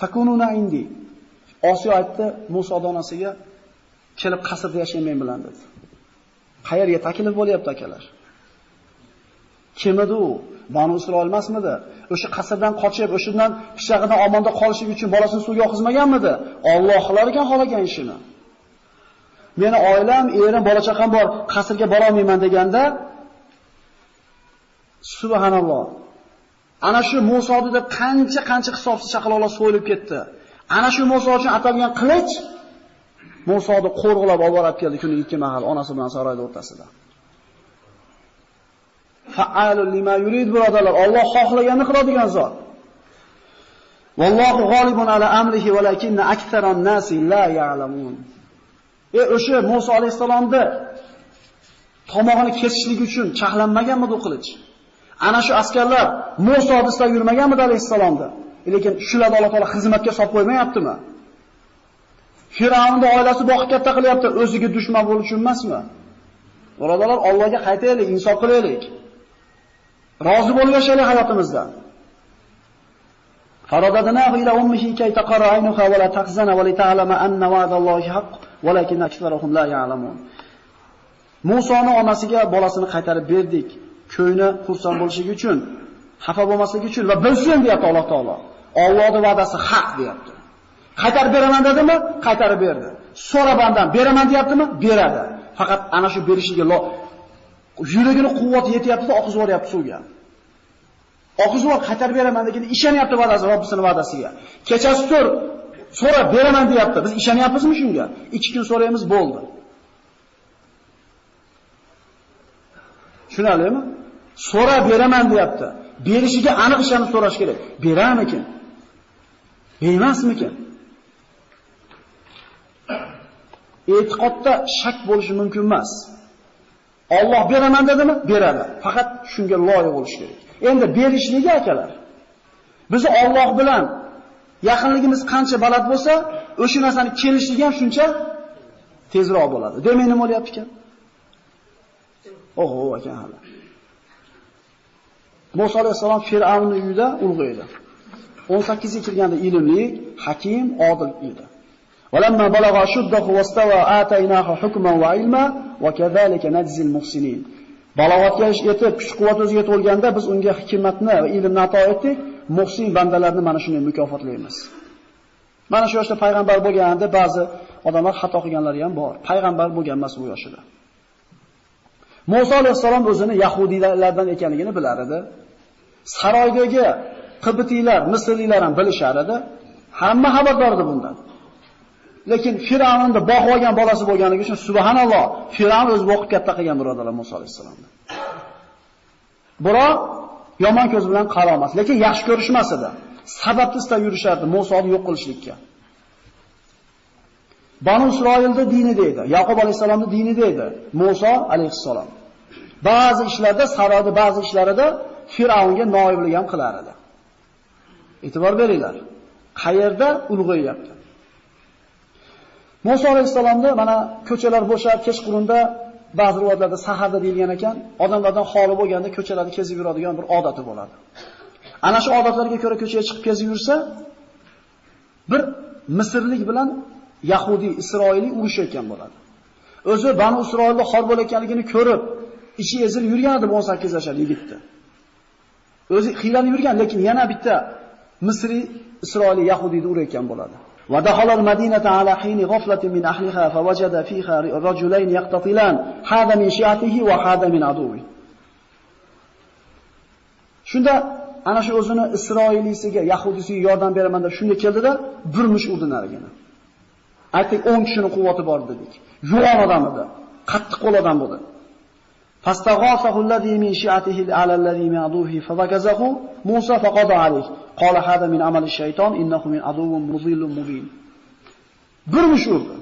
Takununa indi. Osiyo aytdi Muso donasiga, kelib qasrda yashang men bilan dedi. Qayerga taklif bo'lyapti akalar? Kim edi u? Banu Isroil emasmidi? O'sha qasrdan qochib, o'shandan pishag'idan omonda qolishligi uchun bolasini suvga oqizmaganmidi? Alloh qilar ekan xolagan ishini. Meni oilam, erim, bola chaqam bor, qasrga bora olmayman deganda subhanalloh. Ana shu Muso deb qancha hisobsiz chaqaloqlar so'yilib ketdi. Ana shu Muso uchun atalgan qilich Musoni qo'rg'ilab olib borib keldi kuni ikki mahal onasi bilan saroyda o'rtasida. Fa'alul lima yurid birodarlar, Alloh xohlaganini qiladigan zot. Vallohu g'olibun ala amrihi valakinna aktharan nasi la ya'lamun. O'sha Musa alayhisalomda tomog'ini kesishlik uchun chaqlanmaganmi bu qilich? Ana shu askarlar Musa istab yurmaganmi alayhisalomda? Lekin shularni Alloh taolo xizmatga solib qo'ymayaptimi? Firavnning oilasi boqib katta qilyapti, o'ziga dushman bo'lish uchun emasmi? Birodarlar, Allohga qaytaylik, insof qilaylik. Rozi bo'lib yashaylik hayotimizda. Faradadnahu ila ummihi kay taqarra aynuha wa la tahzana wa li ta'lama anna wa'dallohi haqq walakin aktharuhum la ya'lamun. Musoni onasiga bolasini qaytarib berdik, ko'ngli xursand bo'lishligi uchun, xafa bo'lmasligi uchun va bilsin deyapti Alloh taolo. Allohning va'dasi haq deyapti. Qaytarib beraman dedimi? Qaytarib berdi. So'ra bandan beraman deyaptimi? Beradi. Faqat ana shu berishiga yuragini quvvati yetyapti-da, oqizib yuboryapti suvga. Oqizib qaytarib beraman degan ishonyapti va'dasi, Robbisining va'dasiga. Kechasi tur, so'ra beraman deyapti. Biz ishonyapmizmi shunga? 2 kun so'raymiz bo'ldi. Tushunarlimi? So'ra beraman deyapti. Berishiga aniq ishonib so'rash kerak. Beramikin? Bermasmikin? E'tiqodda shak bo'lishi mumkin emas. Alloh beraman dedimi? Beradi. Faqat shunga loyiq bo'lish kerak. Endi berishligi akalar. Biz Alloh bilan yaqinligimiz qancha baland bo'lsa, o'sha narsani kelishligi ham shuncha tezroq bo'ladi. Demak, nima bo'lyapti ekan? Oho, ekan hali. Musa alayhisalom Fir'avnning uyida ulg'aydi. 18 ga kirganda ilmli, hakim, odil edi. Walamma balagha shuddahu wastawa ataynahu hukman wa ilma wa kadhalika najzil muhsinin. Balog'atga yetib, kuch-quvvat o'ziga to'lganda biz unga hikmatni va ilmni ato etdik. Muhsin bandalarni mana shunday mukofotlaymiz. Mana shu yoshda payg'ambar bo'lganda ba'zi odamlar xato qilganlari ham bor. Payg'ambar bo'lgan emas u yoshida. Musa alayhisalom o'zini yahudiylardan ekanligini bilar edi. Saroydagi Qibtiylar, Misrliklar ham bilishar edi. Hamma xabardor edi bundan. Lekin Fir'avnning boqib olgan bolasi bo'lganligi uchun subhanalloh, Fir'avn o'zi boqib katta qilgan birodarlar Musa alayhisalomni. Biroq yomon ko'z bilan qaramas, lekin yaxshi ko'rishmas edi. Sababni istab yurishardi Musoni yo'q qilishlikka. Banu Isroilning dinida edi, Yaqub alayhisalomning dinida edi Musa alayhisalom. Ba'zi ishlarda, saroyda ba'zi ishlarida Fir'avnga noiblik ham qilar edi. E'tibor beringlar. Qayerda ulg'ayapti? Musa alayhisalomda mana ko'chalar bo'shab, kechqurunda ba'zi rivoyatlarda saharda deyilgan ekan, odamlardan xoli bo'lganda ko'chalarni kezib yuradigan bir odati bo'ladi. Ana shu odatlarga ko'ra ko'chaga chiqib kezib yursa, bir Misrlik bilan Yahudi, Isroiliy urushayotgan bo'ladi. O'zi Banu Isroilda xor bo'layotganligini ko'rib, ichi ezilib yurgan edi 18 yoshli yigitni. O'zi xiylanib yurgan, lekin yana bitta Misri, Isroiliy Yahudiyni urayotgan bo'ladi. ودخل المدينة على حين غفلة من أهلها فوجد فيها رجلين يقتتلان هذا من شيعته وهذا من عدوه. Shunda ana shu o'zini Isroiliysiga, Yahudisiga yordam beraman deb shunga keldida, burmush urdi narigini. Aytdik 10 kishining quvvati bor dedik. Yo'g'on odam edi, qattiq qo'l odam bo'ldi. Fastaghasahu alladhi min shi'atihi ala alladhi min aduwwihi fawakazahu Musa faqada alayh. Qala hada min amali shayton innahu min aduwwin mudillun mubin. Burmush urdi.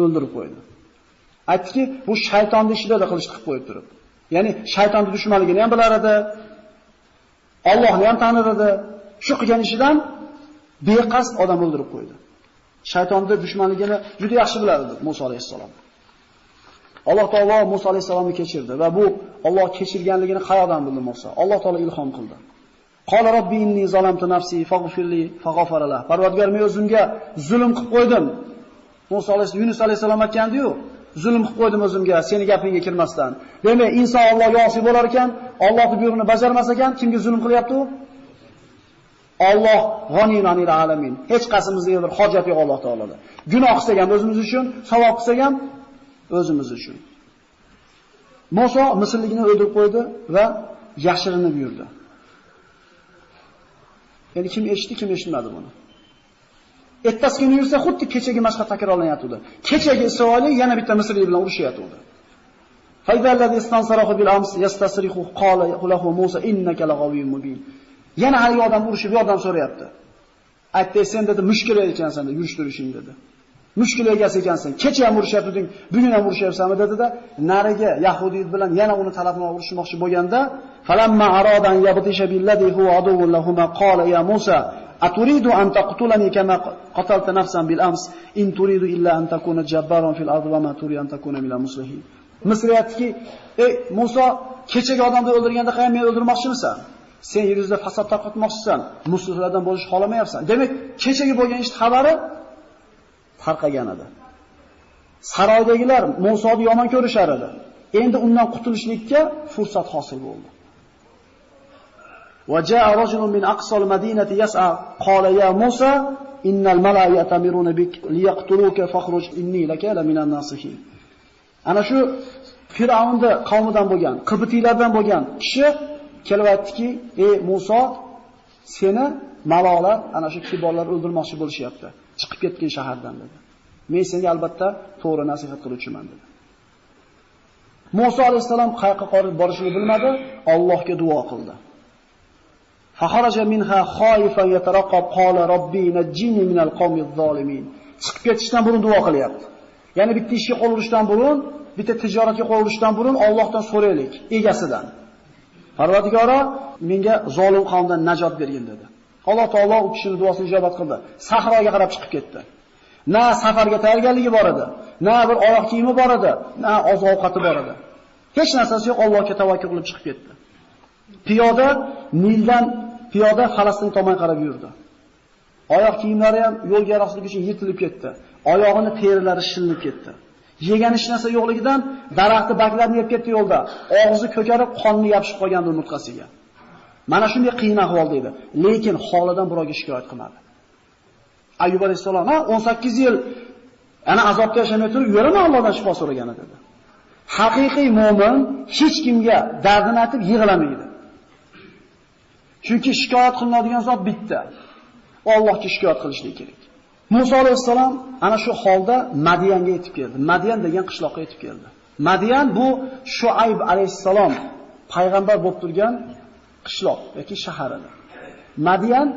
O'ldirib qo'ydi. Aytdiki, bu shaytonning ishida da qilish qilib qo'yib turib. Ya'ni shaytonning dushmanligini ham bilar edi. Allohni ham tanir edi. Shu qilgan ishidan beqasd odam o'ldirib qo'ydi. Shaytonning dushmanligini juda yaxshi bilar edi Musa alayhisalom. Alloh taolo Musa alayhisalomni kechirdi va bu Alloh kechirganligini qayoqdan bildi Musa? Alloh taolo ilhom qildi. Qala robbi inni zalamtu nafsi faghfirli faghfara lahu. Parvardigor, men o'zimga zulm qilib qo'ydim. Musa alayhisalom Yunus alayhisalom aytgandi-yu, zulm qilib qo'ydim o'zimga, seni gapingga kirmasdan. Demak, inson Allohga osi bo'lar ekan, Allohning buyrug'ini bajarmas ekan, kimga zulm qilyapti u? Alloh g'aniyun anil alamin. Hech qasimizga bir hojat yo'q Alloh taoloda. Gunoh qilsak ham o'zimiz uchun, savob qilsak ham o'zimiz uchun. Musa Misrlikni o'ldirib qo'ydi va yashirinib yurdi. Ya'ni kim eshitdi, kim eshitmadi buni? Ertasi kuni yursa xuddi kechagi mashqa takrorlanyapti. Kechagi Isroil yana bitta Misrli bilan urushyapti. Faydallazi istansarahu bil ams yastasrihu qala lahu Musa innaka laghawiyyun mubin. Yana hali odam urushib yordam so'rayapti. Aytdi, sen dedi mushkul ekansan dedi, yurish turishing dedi. Mushkul egasi ekansan. Kecha ham urushyaptiding, bugun ham urushyapsanmi dedi-da, nariga Yahudiyy bilan yana uni talabini urishmoqchi bo'lganda, falamma aradan yabtisha billadhi huwa aduwwun lahum qala ya Musa aturidu an taqtulani kama qatalta nafsan bil ams in turidu illa an takuna jabbaran fil ardi wa ma turidu an takuna minal muslihin. Misr aytdiki, ey Musa, kechagi odamni o'ldirganda ham meni o'ldirmoqchimisan? Sen yer yuzida fasod tarqatmoqchisan, musulmonlardan bo'lish xohlamayapsan. Demak, kechagi bo'lgan ish xabari tarqagan edi. Saroydagilar Musoni yomon ko'rishar edi. Endi undan qutulishlikka fursat hosil bo'ldi. Va jaa rajulun min aqsal madinati yas'a qala ya Musa innal mala'a yatamiruna bik liyaqtuluka fakhruj inni laka la minan nasihin. Ana shu Fir'avnning qavmidan bo'lgan, Qibtiylardan bo'lgan kishi kelib aytdiki, ey Musa, seni malolar, ana shu kiborlar o'ldirmoqchi bo'lishyapti. Chiqib ketgan shahardan dedi. Men senga albatta to'g'ri nasihat qiluvchiman dedi. Musa alayhisalom qayoqqa qarab borishini bilmadi, Allohga duo qildi. Fakharaja minha khaifan yataraqab qala robbi najjini minal qawmiz zolimin. Chiqib ketishdan burun duo qilyapti. Ya'ni bitta ishga qo'l urishdan burun, bitta tijoratga qo'l urishdan burun Allohdan so'raylik, egasidan. Parvardigoro, menga zolim qavmdan najot bergin dedi. Alloh taolo u kishining duosini ijobat qildi. Sahroga qarab chiqib ketdi. Na safarga tayyorgarligi bor edi, na bir oyoq kiyimi bor edi, na oziq-ovqati bor edi. Hech narsasi yo'q, Allohga tavakkul qilib chiqib ketdi. Piyoda Falastin tomon qarab yurdi. Oyoq kiyimlari ham yo'lga yaroqsizligi uchun yirtilib ketdi. Oyog'ini terilari shilinib ketdi. Yegan hech narsa yo'qligidan daraxtni baklarini yeb ketdi yo'lda. Og'zi ko'karib, qonni yopishib qolgandi umurtqasiga. Mana shunday qiyin ahvolda edi, lekin holidan birovga shikoyat qilmadi. Ayyub alayhisalom 18 yil ana azobda yashamay turib, yuraman Allohdan shifo so'ragan dedi. Haqiqiy mu'min hech kimga dardini aytib yig'lamaydi. Chunki shikoyat qilinadigan zot bitta. Allohga shikoyat qilishlik kerak. Musa alayhisalom ana shu holda Madiyanga yetib keldi. Madiyan degan qishloqqa yetib keldi. Madiyan bu Shuayb alayhisalom payg'ambar bo'lib turgan qishloq yoki shahar edi. Madiyan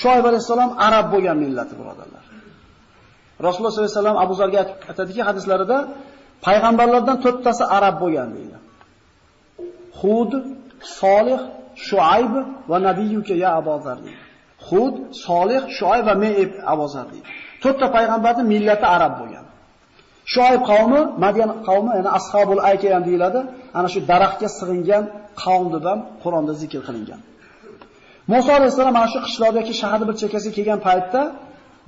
Shuayb alayhisalom arab bo'lgan millati birodarlar. Rasululloh sollallohu alayhi vasallam Abu Zarga aytadiki hadislarida payg'ambarlardan 4 tasi arab bo'lgan deydi. Hud, Solih, Shuayb va nabiyyuka ya Abu Zar deydi. Hud, Solih, Shuayb va men Abu Zar deydi. 4 ta payg'ambarning millati arab bo'lgan. Shuayb qavmi, Madiyan qavmi, ya'ni ashabul ayka ham deyiladi. Ana shu daraxtga sig'ingan qavm deb ham Qur'onda zikr qilingan. Musa alayhisalom mana shu qishloqdagi shaharning bir chekkasiga kelgan paytda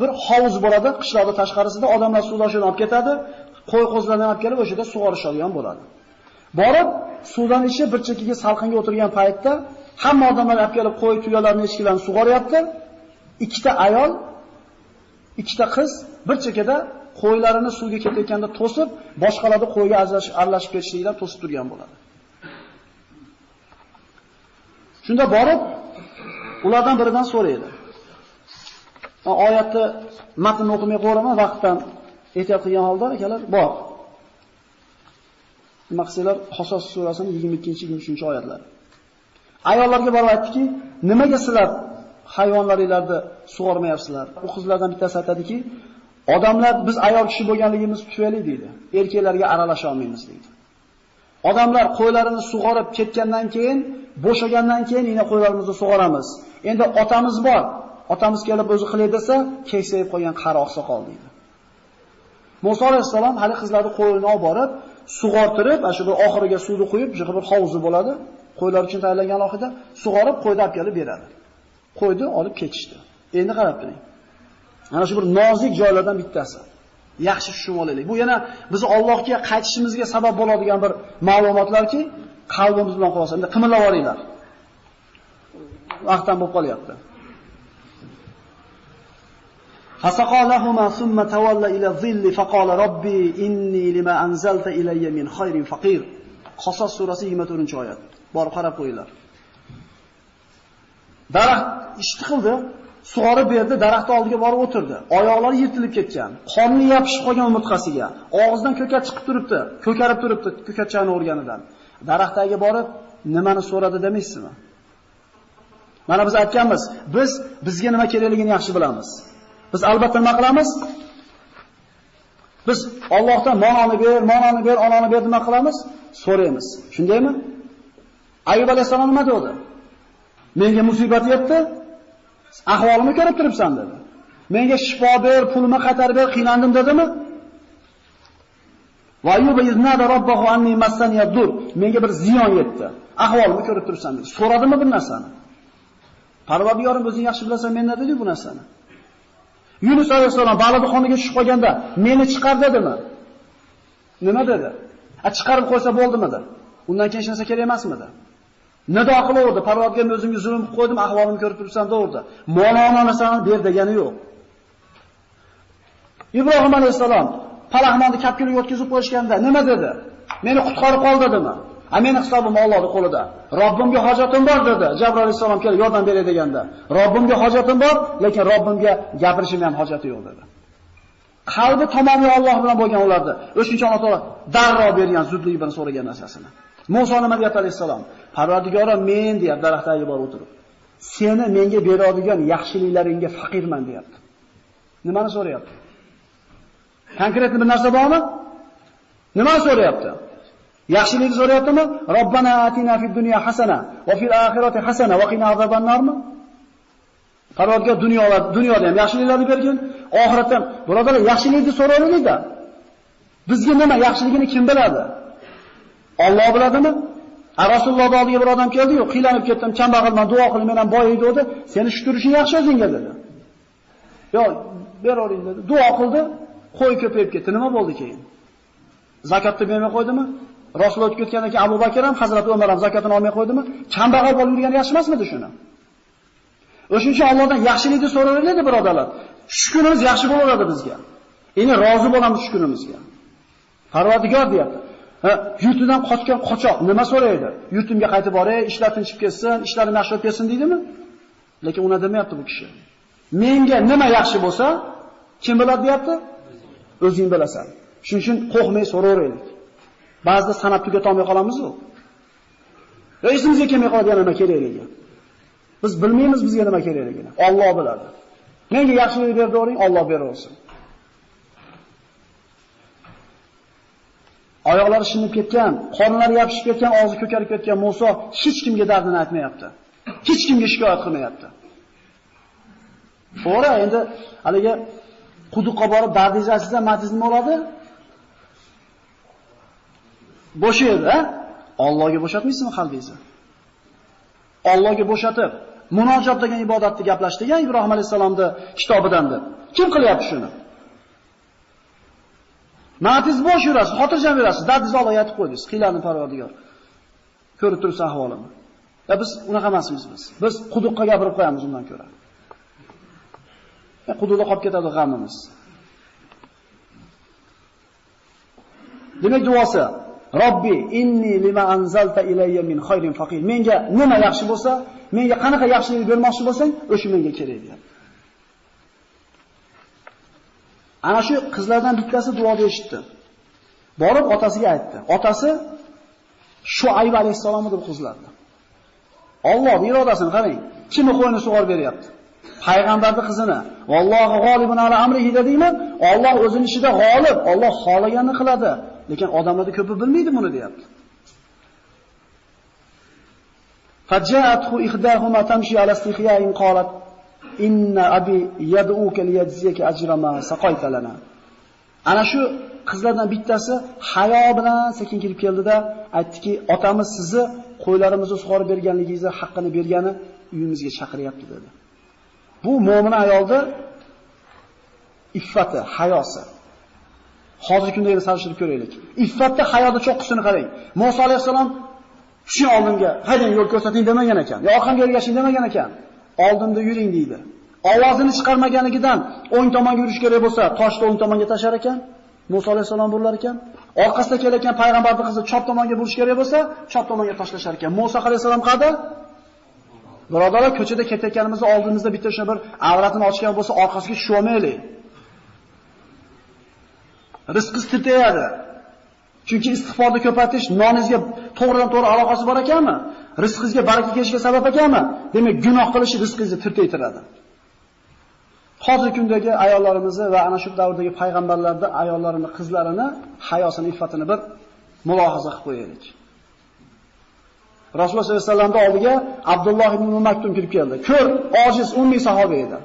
bir hovuz bo'ladi, qishloqning tashqarisida odamlar suvdan olib ketadi, qo'y-qo'zlarni olib kelib o'shada sug'orishadigan bo'ladi. Borib, suvdan ichib bir chekkaga salqinga o'tirgan paytda hamma odamlar olib kelib qo'y tuyalarni echkilarni sug'oryapti. Ikkita ayol, ikkita qiz bir chekkada qo'ylarini suvga ketayotganda to'sib, boshqalarni qo'yga aralashib ketishligidan to'sib turgan bo'ladi. Shunda borib ulardan biridan so'raydi. Oyatni matnni o'qimay qo'raman, vaqtdan ehtiyot qilgan holda akalar bor. Maqsadlar Qasas surasining 22-23 oyatlari. Ayollarga borib aytdiki, nimaga sizlar hayvonlaringizni sug'ormayapsizlar? U qizlardan bittasi aytadiki, odamlar biz ayol kishi bo'lganligimiz tufayli deydi, erkaklarga aralasha olmaymiz deydi. Odamlar qo'ylarini sug'orib ketgandan keyin, bo'shagandan keyin yana qo'ylarimizni sug'oramiz. Endi otamiz bor. Otamiz kelib o'zi qilay desa, keksayib qolgan qari oqsoqol deydi. Musa alayhisalom hali qizlarni qo'yini olib borib, sug'ortirib, ana shu bir oxiriga suvni qo'yib, bu bir hovuzi bo'ladi. Qo'ylar uchun tayyorlangan alohida sug'orib, qo'yni olib kelib beradi. Qo'yni olib ketishdi. Endi qarab turing. Ana shu bir nozik joylardan bittasi. Yaxshi tushunib olaylik. Bu yana bizni Allohga qaytishimizga sabab bo'ladigan bir ma'lumotlarki, qalbimiz bilan qolsa. Endi qimirlab olinglar. Vaqtdan bo'lib qolyapti. Fasaqalahuma thumma tawalla ila dhilli faqala robbi inni lima anzalta ilayya min khayrin faqir. Qasas surasi 24-oyat. Borib qarab qo'yinglar. Daraxt ishti qildi, Sug'orib berdi, daraxt oldiga borib o'tirdi. Oyoqlari yirtilib ketgan, qorni yopishib qolgan umurtqasiga, og'zidan ko'kat chiqib turibdi, ko'karib turibdi, ko'katchani o'rganidan. Daraxtga borib, nimani so'radi demaysizmi? Mana biz aytganmiz, bizga nima kerakligini yaxshi bilamiz. Biz albatta nima qilamiz? Biz Allohdan mononi ber, onani ber nima qilamiz? So'raymiz. Shundaymi? Ayyub alayhisalom nima dedi? Menga musibat yetdi, ahvolimni ko'rib turibsan dedi. Menga shifo ber, pulimni qaytarib ber, qiynaldim dedimi? Va Ayyub iznada robbahu anni massani yadur. Menga bir ziyon yetdi. Ahvolimni ko'rib turibsan dedi. So'radimi bu narsani? Parvardigorim o'zing yaxshi bilasan, men nima dedi bu narsani? Yunus alayhisalom balada xoniga tushib qolganda, meni chiqar dedimi? Nima dedi? Chiqarib qo'ysa bo'ldimi-da? Undan keyin hech narsa kerak emasmidi? Nido qilaverdi, Parvardigorim o'zimga zulm qilib qo'ydim, ahvolimni ko'rib turibsan deverdi. Molona narsani ber degani yo'q. Ibrohim alayhisalom Palaxmonni kapkiliga o'tkazib qo'yishganda nima dedi? Meni qutqarib qol dedimi? Meni hisobim Allohning qo'lida. Robbimga hojatim bor dedi. Jabroil alayhisalom kelib yordam beray deganda, Robbimga hojatim bor, lekin Robbimga gapirishimga ham hojati yo'q dedi. Qalbi tamomiyy Alloh bilan bo'lgan ularda. O'shuncha Alloh taolo darrov bergan zudlik bilan so'ragan narsasini. Muso nima deyapti alayhisalom? Parvardigorim men deyapti daraxtga borib o'tirib. Seni menga beradigan yaxshiliklaringga faqirman deyapti. Nimani so'rayapti? Konkret bir narsa bormi? Nimani so'rayapti? Yaxshilikni so'rayaptimi? Robbana atina fid dunya hasana va fil oxirati hasana va qina azoban narmi? Parvardigor dunyoda ham yaxshiliklarni bergin, oxiratda ham. Birodarlar, yaxshilikni so'raylik-da. Bizga nima yaxshiligini kim biladi? Alloh biladimi? Rasululloh oldiga bir odam keldi-yu, qiylanib ketdim, kambag'alman, duo qil, men ham boy edi dedi. Seni shu turishing yaxshi o'zingga dedi. Yo'q, beravering dedi. Duo qildi, qo'y ko'payib ketdi. Nima bo'ldi keyin? Zakotni bermay qo'ydimi? Rasululloh o'tib ketgandan keyin Abu Bakr ham, Hazrat Umar ham zakotini olmay qo'ydimi? Kambag'al bo'lib yurgani yaxshi emasmidi shuni? O'shuncha Allohdan yaxshilikni so'raylik birodarlar. Shu kunimiz yaxshi bo'laveradi bizga. Endi rozi bo'lamiz shu kunimizga. Parvardigor deyapti. Yurtidan qochgan qochoq nima so'raydi? Yurtimga qaytib boray, ishlar tinchib ketsin, ishlarim yaxshi bo'lib ketsin deydimi? Lekin uni demayapti bu kishi. Menga nima yaxshi bo'lsa, kim biladi deyapti? O'zing bilasan. Shuning uchun qo'rqmay so'raylik. Ba'zida sanab tugata olmay qolamiz-ku. Esimizga kelmay qoladigan nima kerakligi. Biz bilmaymiz bizga nima kerakligini. Alloh biladi. Menga yaxshilik berding, Alloh beraversin. Oyoqlari shinib ketgan, qornlari yopishib ketgan, og'zi ko'karib ketgan Musa hech kimga dardini aytmayapti. Hech kimga shikoyat qilmayapti. To'g'ri, endi haliga quduqqa borib dardingizni aytsa, matiz nima bo'ladi? Bo'shaydi, ha? Allohga bo'shatmaysizmi qalbingizni? Allohga bo'shatib, munojot degan ibodatni gaplashtirgan Ibrohim alayhisalomning kitobidan deb. Kim qilyapti shuni? Matiz bo'sh yurasiz, xotirjam yurasiz, dardingizni Allohga aytib qo'ydingiz, qiylarni Parvardigor. Ko'rib turibsiz ahvolimni. Biz unaqa emasmiz biz. Biz quduqqa gapirib qo'yamiz undan ko'ra. Quduqda qolib ketadi g'amimiz. Demak duosi Robbi inni lima anzalta ilayya min khayrin faqir. Menga nima yaxshi bo'lsa, menga qanaqa yaxshilik bermoqchi bo'lsang, o'sha menga kerak deyapti. Ana shu qizlardan bittasi duoda eshitdi. Borib otasiga aytdi. Otasi Shuayb alayhisalom edi bu qizlarni. Allohning irodasini qarang. Kimni qo'yini sug'orib beryapti? Payg'ambarning qizini. Vallohu g'olibun ala amrihi dedingmi? Alloh o'zining ishida g'olib, Alloh xohlaganini qiladi. Lekin odamlarda ko'pi bilmaydi buni deyapti. Faja'athu ihdahuma tamshi ala istihiya'in qalat inna abi yad'uka liyajziyaka ajra ma saqayta lana. Ana shu qizlardan bittasi hayo bilan sekin kirib keldida aytdiki, otamiz sizni qo'ylarimizni sug'orib berganligingizni haqqini bergani uyimizga chaqiryapti dedi. Bu mo'min ayolda iffati, hayosi. Hozirgi kunda yana solishtirib ko'raylik. Iffatda, hayoda cho'qqisini qarang. Musa alayhisalom shu oldimga haydang yo'l ko'rsating demagan ekan. Yo orqamga ergashing demagan ekan. Oldimda yuring deydi. Ovozini chiqarmaganidan o'ng tomonga yurish kerak bo'lsa, toshni o'ng tomonga tashar ekan. Musa alayhisalom burilar ekan. Orqasida kelayotgan payg'ambarning qizi chop tomonga burish kerak bo'lsa, chop tomonga tashlashar ekan. Musa alayhisalom qayda? Birodarlar, ko'chada ketayotganimizda oldimizda bitta shuna bir avratini ochgan bo'lsa, orqasiga tushib olmaylik. Rizqingiz tirtayadi. Chunki istig'forni ko'paytirish noningizga to'g'ridan-to'g'ri aloqasi bor ekanmi? Rizqingizga baraka kelishiga sabab ekanmi? Demak, gunoh qilish rizqingizni tirtaytiradi. Hozirgi kundagi ayollarimizni va ana shu davrdagi payg'ambarlarning ayollarini, qizlarini, hayosini, iffatini bir mulohaza qilib qo'yaylik. Rasululloh sollallohu alayhi vasallamning oldiga Abdulloh ibn Maktum kirib keldi. Ko'r, ojiz, ummiy sahoba edi.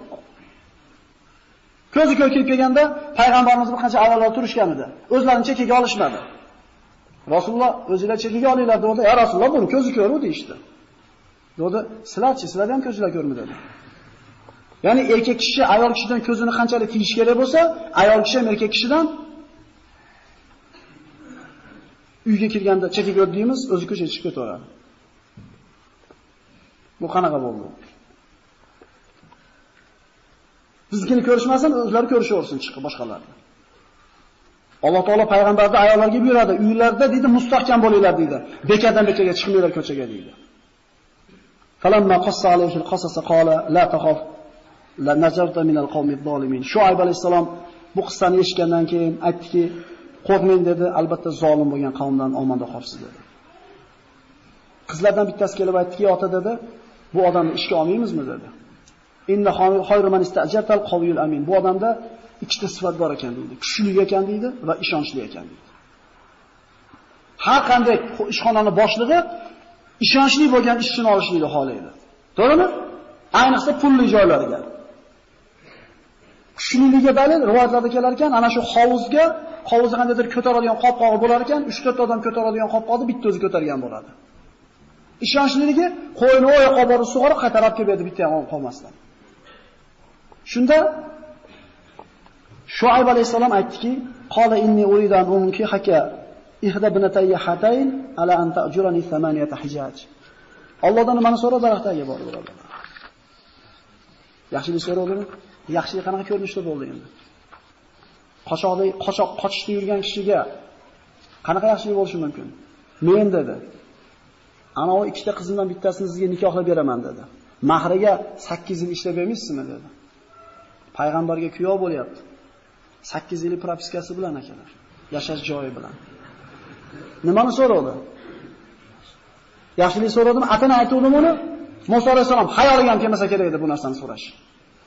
Ko'zi ko'r kirib kelganda payg'ambarimiz bir qancha ayollar turishgan edi. O'zlarini chekiga olishmadi. Rasululloh o'zinglar chekiga olinglar dedi. Ya Rasululloh, buni ko'zi ko'r edi işte. Dedi, sizlar ham ko'zinglar ko'rmi dedi. Ya'ni erkak kishi ayol kishidan ko'zini qanchalik tiyish kerak bo'lsa, ayol kishi ham erkak kishidan uyga kirganda chekiga o'tdiymiz, o'zi ko'chaga chiqib ketaveradi. Bu qanaqa bo'ldi? Bizgini ko'rishmasin, o'zlari ko'rishaversin chiqib boshqalarni. Alloh taolo payg'ambarda ayollarga buyuradi, uylarda deydi, mustahkam bo'linglar deydi. Bekatdan bekaga chiqmanglar ko'chaga deydi. Falamma qassa alayhi al-qasasa qala la takhaf la najarta min al-qawmi adh-dhalimin. Shuayb alayhisalom bu qissani eshitgandan keyin aytdiki, qo'rqmang dedi, albatta zolim bo'lgan qavmdan omonda qolsiz dedi. Qizlardan bittasi kelib aytdiki, ota dedi, bu odamni ishga olmaymizmi dedi. Inna khayru man istajarta al-qawiyul amin. Bu odamda ikkita sifat bor ekan deydi. Kuchli ekan deydi va ishonchli ekan deydi. Har qanday ishxonani boshlig'i ishonchli bo'lgan ishchini olishni xohlaydi. To'g'rimi? Ayniqsa pulli joylarga. Kuchliligiga dalil rivoyatlarda kelar ekan, ana shu hovuzni qandaydir ko'taradigan qopqog'i bo'lar ekan, 3-4 odam ko'taradigan qopqoqni bitta o'zi ko'targan bo'ladi. Ishonchliligi qo'yni oyoqqa borib sug'orib qaytarib keladi bitta ham qolmasdan. Shunda Shuayb alayhisalom aytdiki, qala inni uridan unki haka ihda binatayya hatayn ala an ta'jurani 8 hijaj. Allohdan nimani so'radi daraxtaga borib bo'ladi. Yaxshilik so'radimi? Yaxshilik qanaqa ko'rinishda bo'ldi endi? Qochishda yurgan kishiga qanaqa yaxshilik bo'lishi mumkin? Men dedi. Ana o ikkita qizimdan bittasini sizga nikohlab beraman dedi. Mahriga 8 yil ishlab bermaysizmi dedi. Payg'ambarga kuyov bo'lyapti. 8 yil propiskasi bilan akalar. Yashash joyi bilan. Nimani so'radi? Yaxshilik so'radimi? Atini aytuvdim uni. Musa alayhisalom xayoliga ham kelmasa kerak edi bu narsani so'rash.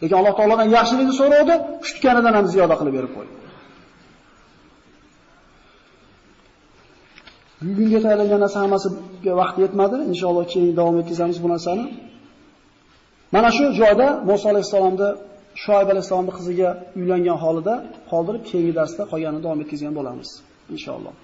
Lekin Alloh taolodan yaxshilikni so'radi, kutganidan ham ziyoda qilib berib qo'ydi. Bugunga tayyorlangan narsa hammasiga vaqt yetmadi. Inshaalloh keyin davom etkazamiz bu narsani. Mana shu joyda Musa alayhisalomni Shuayb alayhisalomning qiziga uylangan holida qoldirib, keyingi darsda qolganini davom etkazgan bo'lamiz. Inshaalloh.